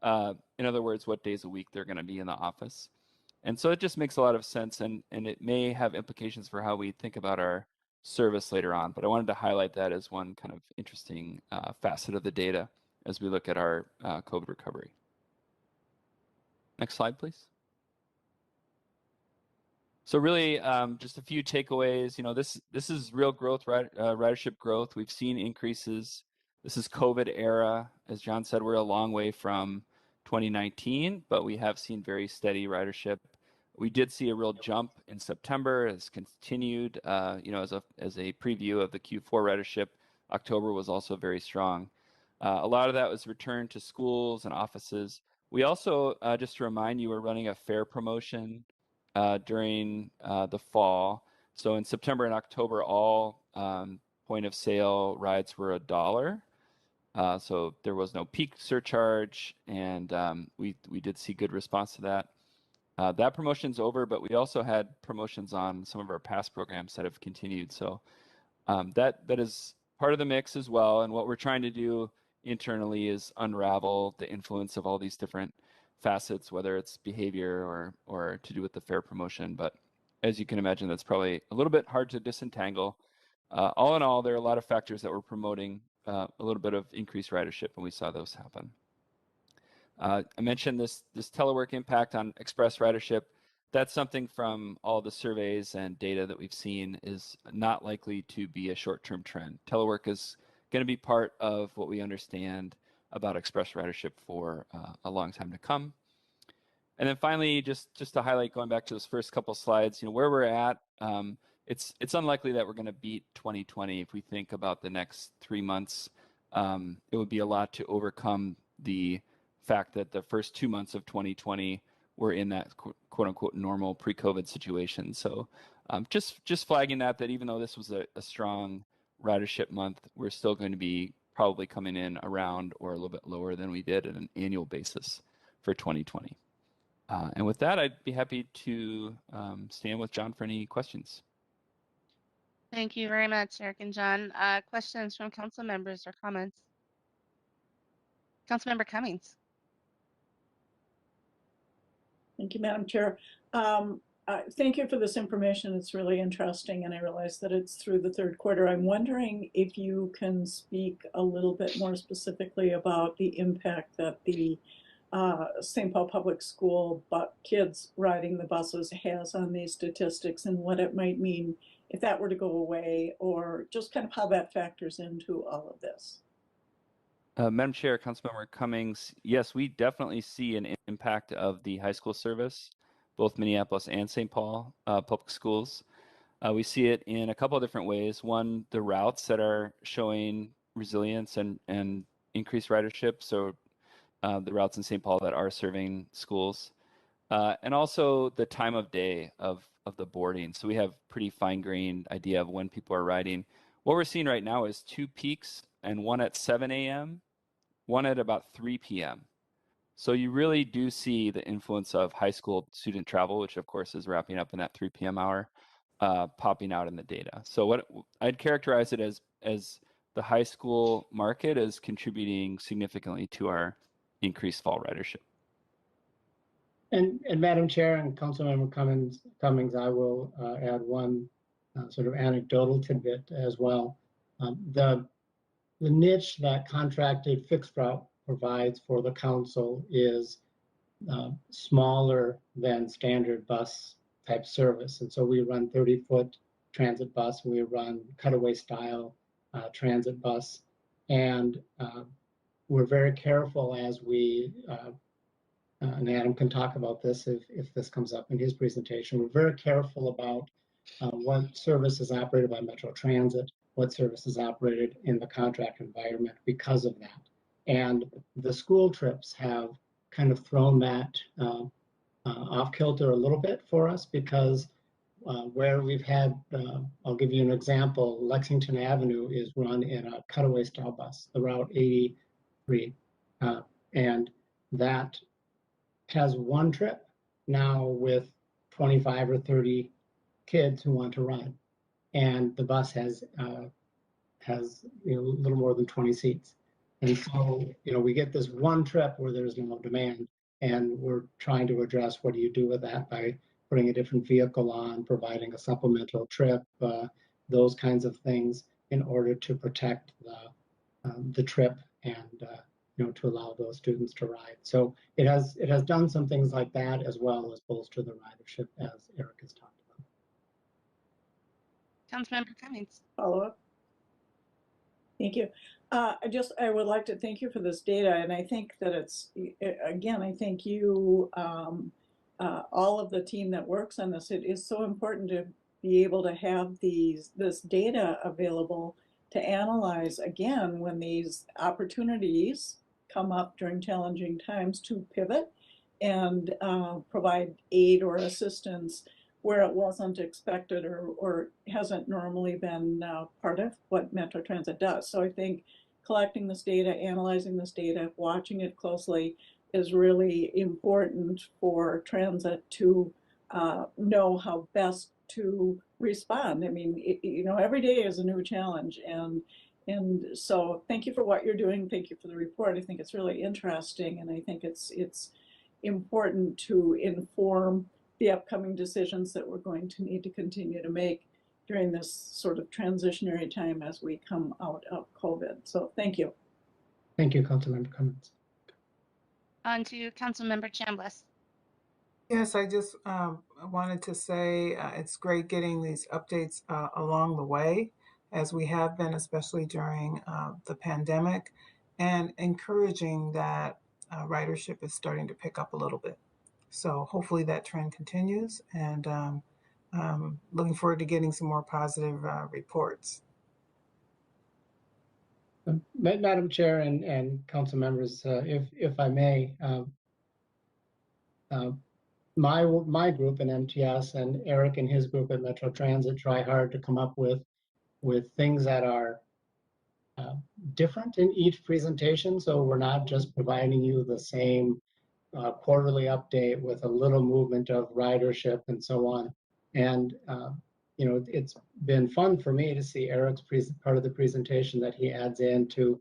In other words, what days a week they're going to be in the office. And so it just makes a lot of sense, and it may have implications for how we think about our service later on. But I wanted to highlight that as one kind of interesting facet of the data as we look at our COVID recovery. Next slide, please. So really, just a few takeaways. This is real growth, ridership growth. We've seen increases. This is COVID era. As John said, we're a long way from 2019, but we have seen very steady ridership. We did see a real jump in September. It's continued, as a preview of the Q4 ridership. October was also very strong. A lot of that was returned to schools and offices. We also, just to remind you, we're running a fare promotion during the fall. So in September and October, all point of sale rides were $1. So there was no peak surcharge, and we did see good response to that. That promotion's over, but we also had promotions on some of our past programs that have continued. So that is part of the mix as well. And what we're trying to do internally is unravel the influence of all these different facets, whether it's behavior or to do with the fare promotion. But as you can imagine, that's probably a little bit hard to disentangle. All in all, there are a lot of factors that were promoting a little bit of increased ridership, and we saw those happen. I mentioned this telework impact on express ridership. That's something from all the surveys and data that we've seen is not likely to be a short-term trend. Telework is going to be part of what we understand about express ridership for a long time to come. And then finally, just to highlight, going back to those first couple slides, where we're at, it's unlikely that we're going to beat 2020 if we think about the next 3 months. It would be a lot to overcome the fact that the first 2 months of 2020 were in that quote unquote normal pre-COVID situation. So just flagging that even though this was a strong ridership month, we're still going to be probably coming in around or a little bit lower than we did at an annual basis for 2020. And with that, I'd be happy to stand with John for any questions. Thank you very much, Eric and John. Questions from council members or comments? Councilmember Cummings. Thank you, Madam Chair. Thank you for this information. It's really interesting, and I realize that it's through the third quarter. I'm wondering if you can speak a little bit more specifically about the impact that the St. Paul Public School kids riding the buses has on these statistics and what it might mean if that were to go away, or just kind of how that factors into all of this. Madam Chair, Councilmember Cummings, yes, we definitely see an impact of the high school service, both Minneapolis and St. Paul public schools. We see it in a couple of different ways. One, the routes that are showing resilience and increased ridership. So the routes in St. Paul that are serving schools. And also the time of day of the boarding. So we have pretty fine-grained idea of when people are riding. What we're seeing right now is 2 peaks, and one at 7 a.m., one at about 3 p.m. So you really do see the influence of high school student travel, which of course is wrapping up in that 3 p.m. hour, popping out in the data. So what I'd characterize it as the high school market is contributing significantly to our increased fall ridership. And Madam Chair and Councilmember Cummings, I will add one sort of anecdotal tidbit as well. The niche that contracted fixed route provides for the council is smaller than standard bus type service. And so we run 30-foot transit bus, we run cutaway style transit bus. And we're very careful as we, and Adam can talk about this if this comes up in his presentation, we're very careful about what service is operated by Metro Transit, what service is operated in the contract environment because of that. And the school trips have kind of thrown that off kilter a little bit for us, because where we've had, I'll give you an example, Lexington Avenue is run in a cutaway style bus, the Route 83, and that has one trip now with 25 or 30 kids who want to ride, and the bus has a little more than 20 seats. And so, we get this one trip where there's no demand, and we're trying to address what do you do with that by putting a different vehicle on, providing a supplemental trip, those kinds of things in order to protect the trip and to allow those students to ride. So it has done some things like that, as well as bolster the ridership, as Eric has talked about. Councilmember Cummings. Follow up. Thank you. I would like to thank you for this data, and I think that it's, again, I thank you, all of the team that works on this. It is so important to be able to have this data available to analyze, again, when these opportunities come up during challenging times, to pivot and provide aid or assistance where it wasn't expected or hasn't normally been part of what Metro Transit does. So I think collecting this data, analyzing this data, watching it closely is really important for transit to know how best to respond. I mean, every day is a new challenge, and so thank you for what you're doing. Thank you for the report. I think it's really interesting, and I think it's important to inform the upcoming decisions that we're going to need to continue to make during this sort of transitionary time as we come out of COVID. So thank you. Thank you, Councilmember Cummins. On to Councilmember Chambliss. Yes, I just wanted to say it's great getting these updates along the way, as we have been, especially during the pandemic, and encouraging that ridership is starting to pick up a little bit. So hopefully that trend continues, and looking forward to getting some more positive reports. Madam Chair and council members, if I may, my group in MTS and Eric and his group at Metro Transit try hard to come up with things that are different in each presentation. So we're not just providing you the same quarterly update with a little movement of ridership and so on. And you know, it's been fun for me to see Eric's part of the presentation that he adds in to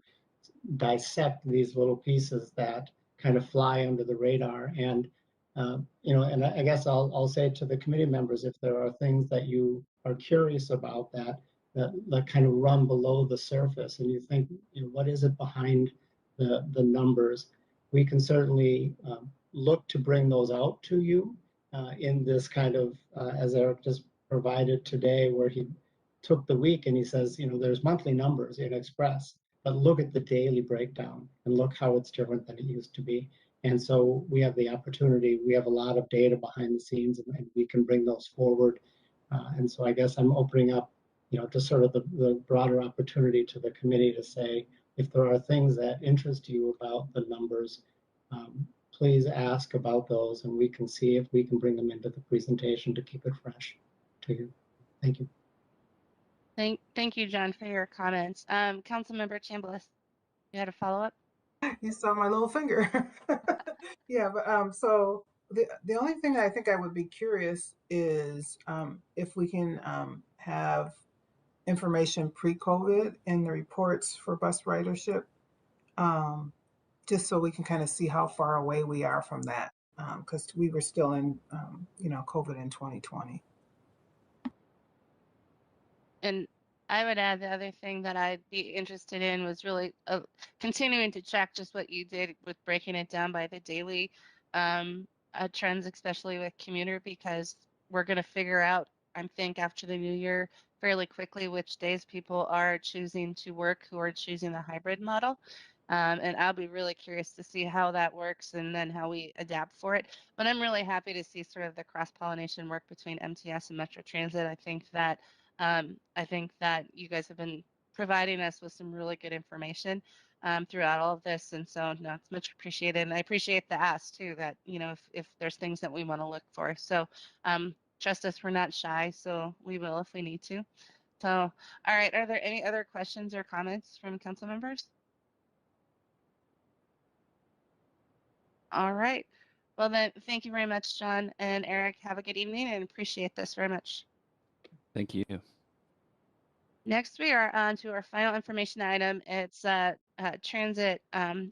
dissect these little pieces that kind of fly under the radar. And you know, and I guess I'll say to the committee members, if there are things that you are curious about that kind of run below the surface, and you think, you know, what is it behind the numbers? We can certainly look to bring those out to you in this kind of, as Eric just provided today, where he took the week and he says, you know, there's monthly numbers in Express, but look at the daily breakdown and look how it's different than it used to be. And so we have the opportunity, we have a lot of data behind the scenes, and we can bring those forward. And so I guess I'm opening up, you know, to sort of the broader opportunity to the committee to say, if there are things that interest you about the numbers, please ask about those, and we can see if we can bring them into the presentation to keep it fresh to you. Thank you. Thank you, John, for your comments. Councilmember Chambliss, you had a follow-up? You saw my little finger. Yeah, but so the only thing I think I would be curious is if we can have information pre-COVID in the reports for bus ridership, just so we can kind of see how far away we are from that, because we were still in, you know, COVID in 2020. And I would add the other thing that I'd be interested in was really continuing to track just what you did with breaking it down by the daily trends, especially with commuter, because we're going to figure out, I think, after the new year fairly quickly which days people are choosing to work who are choosing the hybrid model. And I'll be really curious to see how that works and then how we adapt for it. But I'm really happy to see sort of the cross-pollination work between MTS and Metro Transit. I think that you guys have been providing us with some really good information throughout all of this, and so no, it's much appreciated. And I appreciate the ask too, that, you know, if there's things that we want to look for. So trust us, we're not shy, so we will if we need to. So, all right, are there any other questions or comments from council members? All right. Well then, thank you very much, John and Eric. Have a good evening and appreciate this very much. Thank you. Next, we are on to our final information item. It's a transit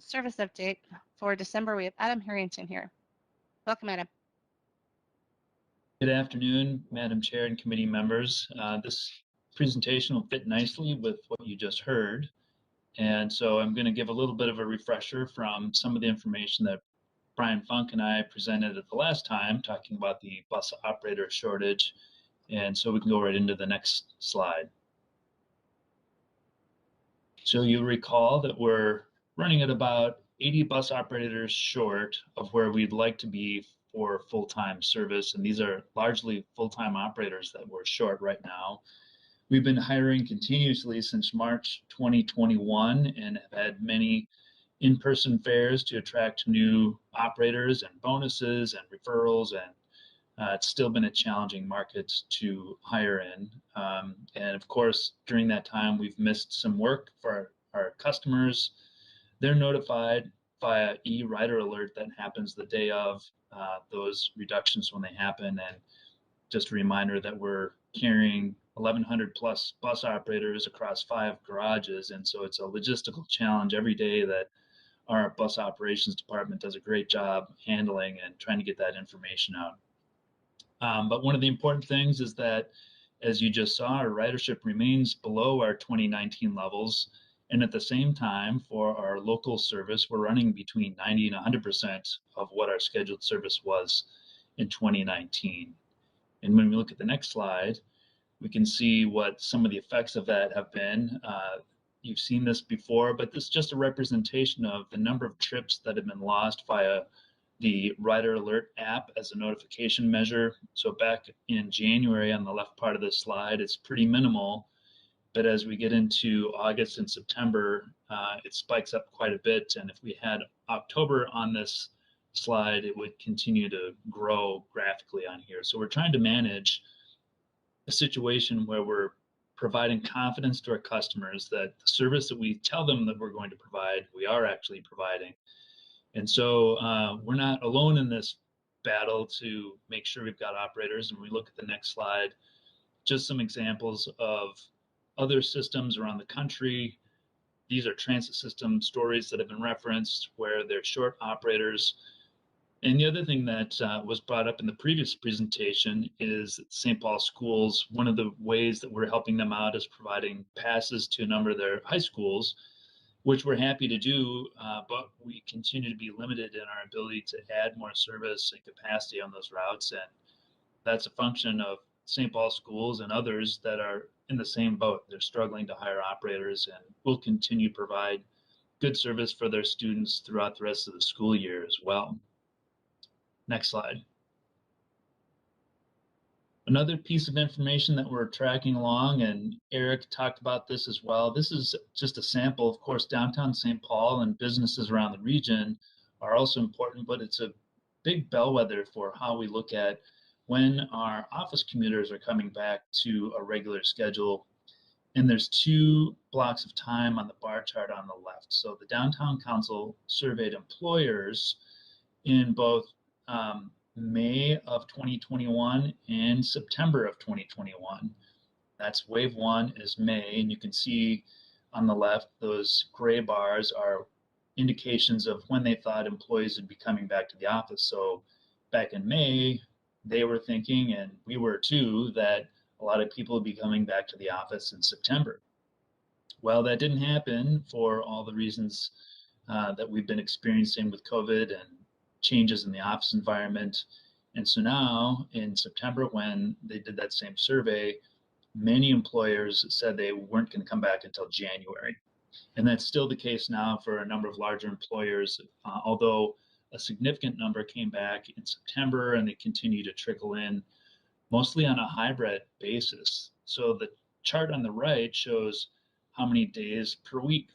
service update for December. We have Adam Harrington here. Welcome, Adam. Good afternoon, Madam Chair and committee members. This presentation will fit nicely with what you just heard. And so I'm going to give a little bit of a refresher from some of the information that Brian Funk and I presented at the last time, talking about the bus operator shortage. And so we can go right into the next slide. So you'll recall that we're running at about 80 bus operators short of where we'd like to be for full-time service. And these are largely full-time operators that we're short right now. We've been hiring continuously since March 2021 and have had many in-person fairs to attract new operators and bonuses and referrals, and it's still been a challenging market to hire in. And of course, during that time, we've missed some work for our customers. They're notified via e-rider alert that happens the day of those reductions when they happen. And just a reminder that we're carrying 1,100 plus bus operators across 5 garages. And so it's a logistical challenge every day that our bus operations department does a great job handling and trying to get that information out. But one of the important things is that, as you just saw, our ridership remains below our 2019 levels. And at the same time, for our local service, we're running between 90 and 100% of what our scheduled service was in 2019. And when we look at the next slide, we can see what some of the effects of that have been. You've seen this before, but this is just a representation of the number of trips that have been lost via the Rider Alert app as a notification measure. So back in January on the left part of this slide, it's pretty minimal. But as we get into August and September, it spikes up quite a bit. And if we had October on this slide, it would continue to grow graphically on here. So we're trying to manage a situation where we're providing confidence to our customers that the service that we tell them that we're going to provide, we are actually providing. And so we're not alone in this battle to make sure we've got operators. And when we look at the next slide, just some examples of other systems around the country. These are transit system stories that have been referenced where they're short operators. And the other thing that was brought up in the previous presentation is that St. Paul schools, one of the ways that we're helping them out is providing passes to a number of their high schools, which we're happy to do, but we continue to be limited in our ability to add more service and capacity on those routes. And that's a function of St. Paul schools and others that are in the same boat. They're struggling to hire operators, and we'll continue to provide good service for their students throughout the rest of the school year as well. Next slide. Another piece of information that we're tracking along, and Eric talked about this as well, this is just a sample. Of course, downtown St. Paul and businesses around the region are also important, but it's a big bellwether for how we look at when our office commuters are coming back to a regular schedule. And there's 2 blocks of time on the bar chart on the left. So the Downtown Council surveyed employers in both May of 2021 and September of 2021. That's wave 1 is May, and you can see on the left, those gray bars are indications of when they thought employees would be coming back to the office. So back in May, they were thinking, and we were too, that a lot of people would be coming back to the office in September. Well, that didn't happen for all the reasons that we've been experiencing with COVID and changes in the office environment. And so now in September, when they did that same survey, many employers said they weren't going to come back until January. And that's still the case now for a number of larger employers, although a significant number came back in September and they continue to trickle in, mostly on a hybrid basis. So the chart on the right shows how many days per week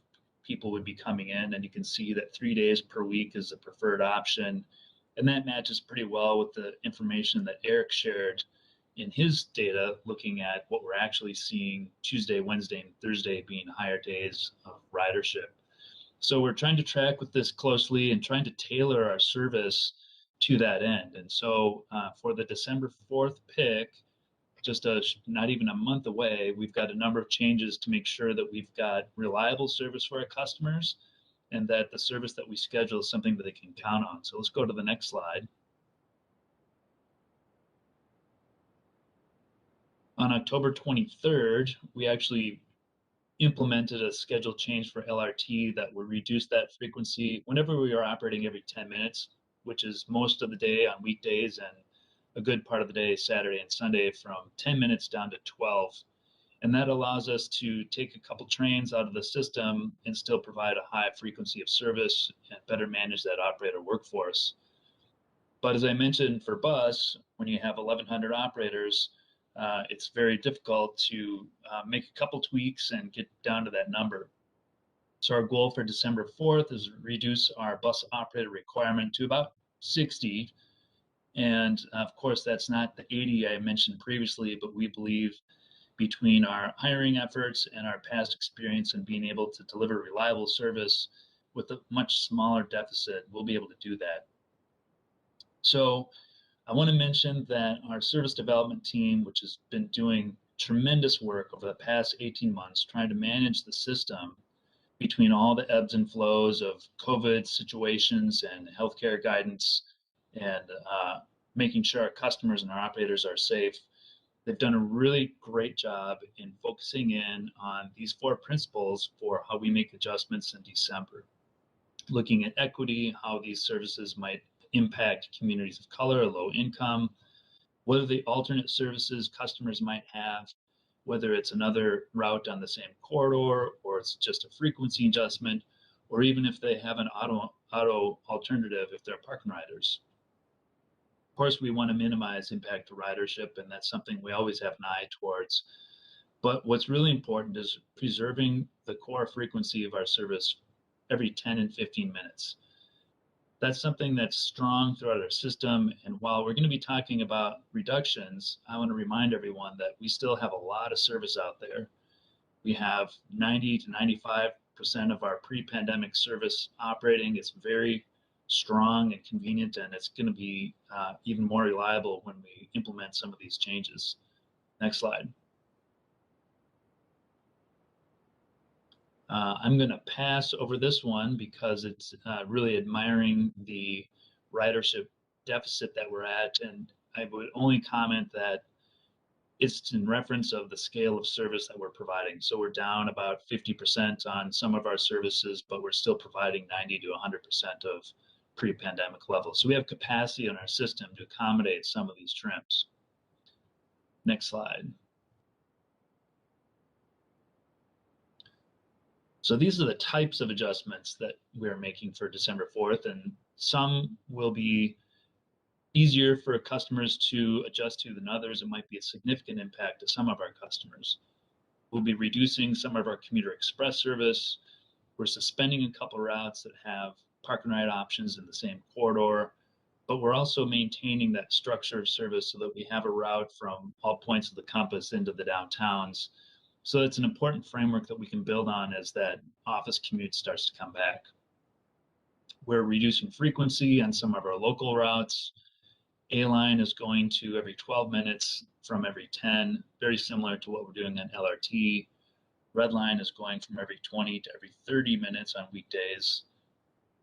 people would be coming in, and you can see that 3 days per week is the preferred option. And that matches pretty well with the information that Eric shared in his data, looking at what we're actually seeing Tuesday, Wednesday, and Thursday being higher days of ridership. So we're trying to track with this closely and trying to tailor our service to that end. And so for the December 4th pick, just not even a month away, we've got a number of changes to make sure that we've got reliable service for our customers and that the service that we schedule is something that they can count on. So let's go to the next slide. On October 23rd, we actually implemented a schedule change for LRT that would reduce that frequency whenever we are operating every 10 minutes, which is most of the day on weekdays and a good part of the day, Saturday and Sunday, from 10 minutes down to 12. And that allows us to take a couple trains out of the system and still provide a high frequency of service and better manage that operator workforce. But as I mentioned for bus, when you have 1,100 operators, it's very difficult to make a couple tweaks and get down to that number. So our goal for December 4th is reduce our bus operator requirement to about 60. And of course, that's not the 80 I mentioned previously, but we believe between our hiring efforts and our past experience in being able to deliver reliable service with a much smaller deficit, we'll be able to do that. So I want to mention that our service development team, which has been doing tremendous work over the past 18 months, trying to manage the system, between all the ebbs and flows of COVID situations and healthcare guidance and making sure our customers and our operators are safe. They've done a really great job in focusing in on these 4 principles for how we make adjustments in December. Looking at equity, how these services might impact communities of color, low income, what are the alternate services customers might have, whether it's another route on the same corridor, or it's just a frequency adjustment, or even if they have an auto alternative if they're park riders. Of course, we want to minimize impact to ridership, and that's something we always have an eye towards. But what's really important is preserving the core frequency of our service every 10 and 15 minutes. That's something that's strong throughout our system. And while we're going to be talking about reductions, I want to remind everyone that we still have a lot of service out there. We have 90 to 95% of our pre-pandemic service operating. It's very strong and convenient, and it's going to be even more reliable when we implement some of these changes. Next slide. I'm going to pass over this one because it's really admiring the ridership deficit that we're at, and I would only comment that it's in reference of the scale of service that we're providing. So we're down about 50% on some of our services, but we're still providing 90 to 100% of pre-pandemic levels. So we have capacity in our system to accommodate some of these trims. Next slide. So these are the types of adjustments that we're making for December 4th, and some will be easier for customers to adjust to than others. It might be a significant impact to some of our customers. We'll be reducing some of our commuter express service. We're suspending a couple routes that have park and ride options in the same corridor, but we're also maintaining that structure of service so that we have a route from all points of the compass into the downtowns. So it's an important framework that we can build on as that office commute starts to come back. We're reducing frequency on some of our local routes. A-Line is going to every 12 minutes from every 10, very similar to what we're doing on LRT. Red Line is going from every 20 to every 30 minutes on weekdays.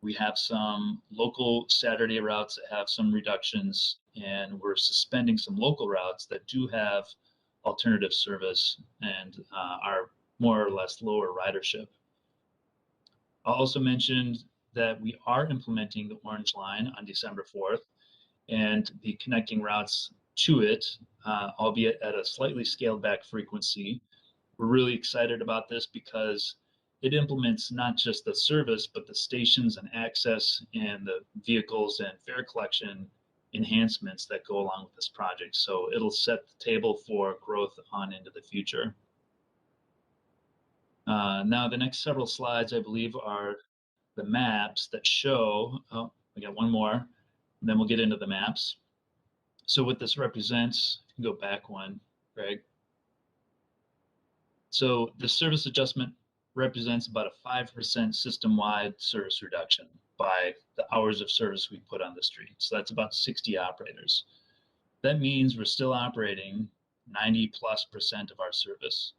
We have some local Saturday routes that have some reductions, and we're suspending some local routes that do have alternative service and are more or less lower ridership. I also mentioned that we are implementing the Orange Line on December 4th and the connecting routes to it, albeit at a slightly scaled back frequency. We're really excited about this because it implements not just the service, but the stations and access and the vehicles and fare collection enhancements that go along with this project. So it'll set the table for growth on into the future. Now the next several slides, I believe, are the maps that show, oh, we got one more, and then we'll get into the maps. So what this represents, if you can go back one, Greg. So the service adjustment represents about a 5% system-wide service reduction by the hours of service we put on the street. So that's about 60 operators. That means we're still operating 90+% of our service.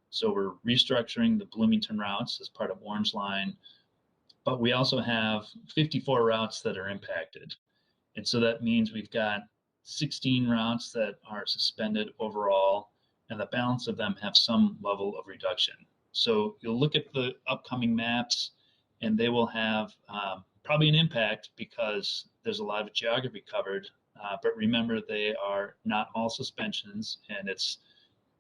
So we're restructuring the Bloomington routes as part of Orange Line, but we also have 54 routes that are impacted. And so that means we've got 16 routes that are suspended overall, and the balance of them have some level of reduction. So you'll look at the upcoming maps, and they will have probably an impact because there's a lot of geography covered. But remember, they are not all suspensions, and it's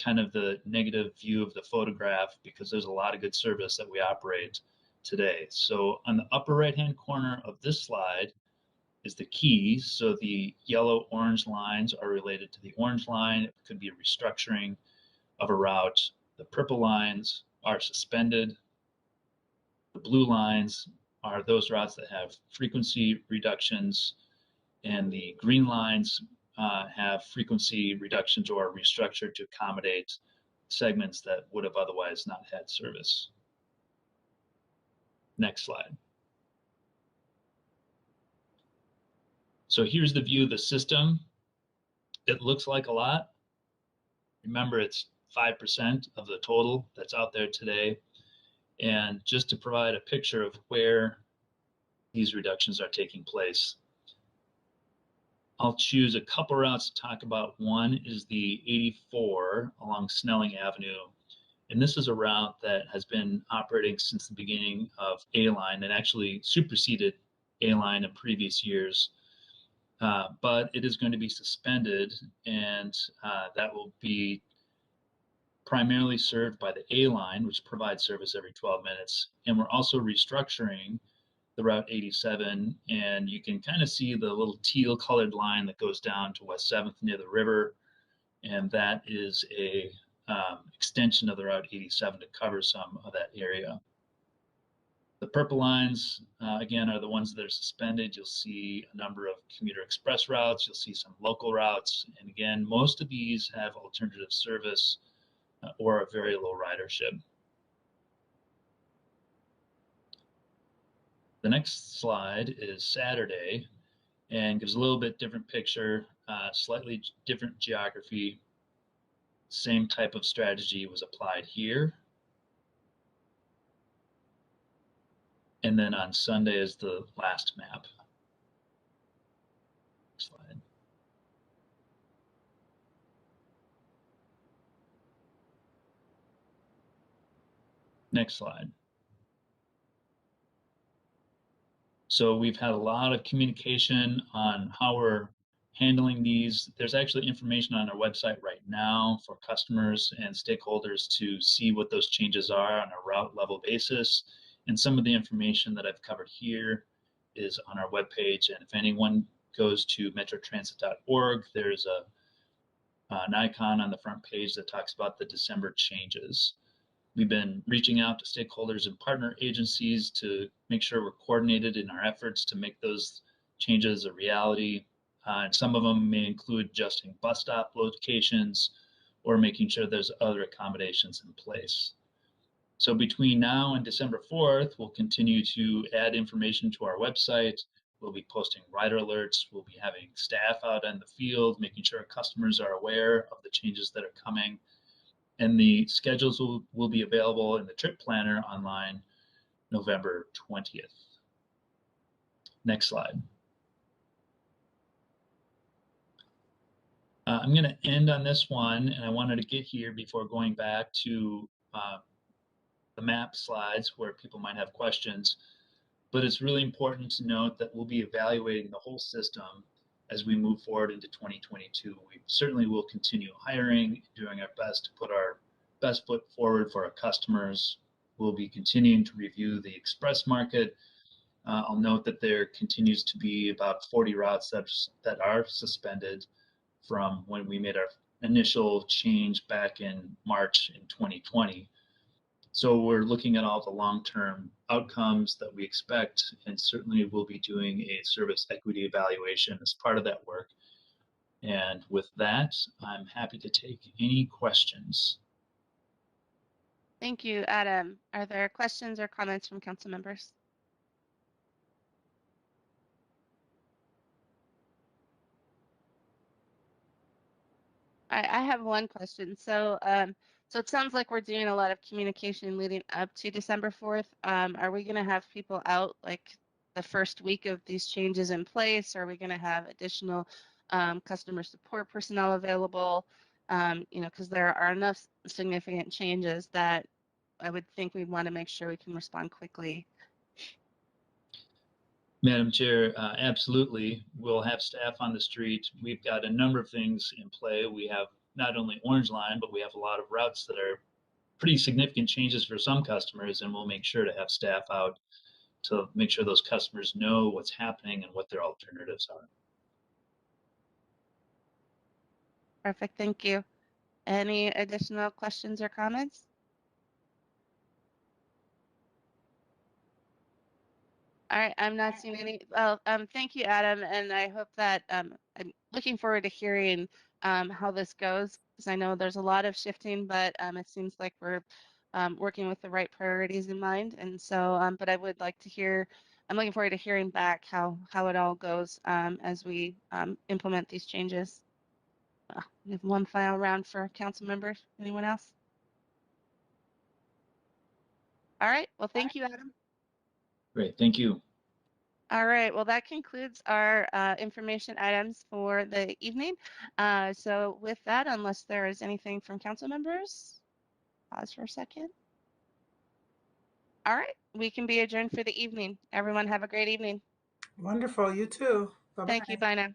kind of the negative view of the photograph because there's a lot of good service that we operate today. So on the upper right-hand corner of this slide is the key. So the yellow orange lines are related to the Orange Line. It could be a restructuring of a route. The purple lines are suspended. The blue lines are those routes that have frequency reductions, and the green lines have frequency reductions or are restructured to accommodate segments that would have otherwise not had service. Next slide. So here's the view of the system. It looks like a lot. Remember, it's 5% of the total that's out there today. And just to provide a picture of where these reductions are taking place, I'll choose a couple routes to talk about. One is the 84 along Snelling Avenue. And this is a route that has been operating since the beginning of A-Line and actually superseded A-Line in previous years. But it is going to be suspended, and that will be primarily served by the A-Line, which provides service every 12 minutes. And we're also restructuring the Route 87, and you can kind of see the little teal colored line that goes down to West 7th near the river, and that is a extension of the Route 87 to cover some of that area. The purple lines, again, are the ones that are suspended. You'll see a number of commuter express routes. You'll see some local routes. And again, most of these have alternative service or a very low ridership. The next slide is Saturday and gives a little bit different picture, slightly different geography. Same type of strategy was applied here. And then on Sunday is the last map. Slide. Next slide. So we've had a lot of communication on how we're handling these. There's actually information on our website right now for customers and stakeholders to see what those changes are on a route level basis. And some of the information that I've covered here is on our webpage. And if anyone goes to metrotransit.org, there's an icon on the front page that talks about the December changes. We've been reaching out to stakeholders and partner agencies to make sure we're coordinated in our efforts to make those changes a reality. And some of them may include adjusting bus stop locations or making sure there's other accommodations in place. So between now and December 4th, we'll continue to add information to our website. We'll be posting rider alerts. We'll be having staff out in the field, making sure our customers are aware of the changes that are coming. And the schedules will be available in the trip planner online November 20th. Next slide. I'm going to end on this one, and I wanted to get here before going back to the map slides where people might have questions. But it's really important to note that we'll be evaluating the whole system as we move forward into 2022. We certainly will continue hiring, doing our best to put our best foot forward for our customers. We'll be continuing to review the express market. I'll note that there continues to be about 40 routes that are suspended from when we made our initial change back in March in 2020. So we're looking at all the long-term outcomes that we expect, and certainly we'll be doing a service equity evaluation as part of that work. And with that, I'm happy to take any questions. Thank you, Adam. Are there questions or comments from council members? I have one question. So it sounds like we're doing a lot of communication leading up to December 4th. Are we going to have people out like the first week of these changes in place? Are we going to have additional customer support personnel available? Because there are enough significant changes that I would think we'd want to make sure we can respond quickly. Madam Chair, absolutely. We'll have staff on the street. We've got a number of things in play. We have not only Orange Line, but we have a lot of routes that are pretty significant changes for some customers, and we'll make sure to have staff out to make sure those customers know what's happening and what their alternatives are. Perfect, thank you. Any additional questions or comments? All right, I'm not seeing any. Well, thank you, Adam, and I hope that I'm looking forward to hearing how this goes, because I know there's a lot of shifting, but it seems like we're working with the right priorities in mind. And so, but I would like to hear. I'm looking forward to hearing back how it all goes as we implement these changes. We have one final round for council members. Anyone else? All right. Well, thank you, Adam. Great, thank you. All right. Well, that concludes our information items for the evening. So with that, unless there is anything from council members, pause for a second. All right. We can be adjourned for the evening. Everyone have a great evening. Wonderful. You too. Bye-bye. Thank you. Bye now.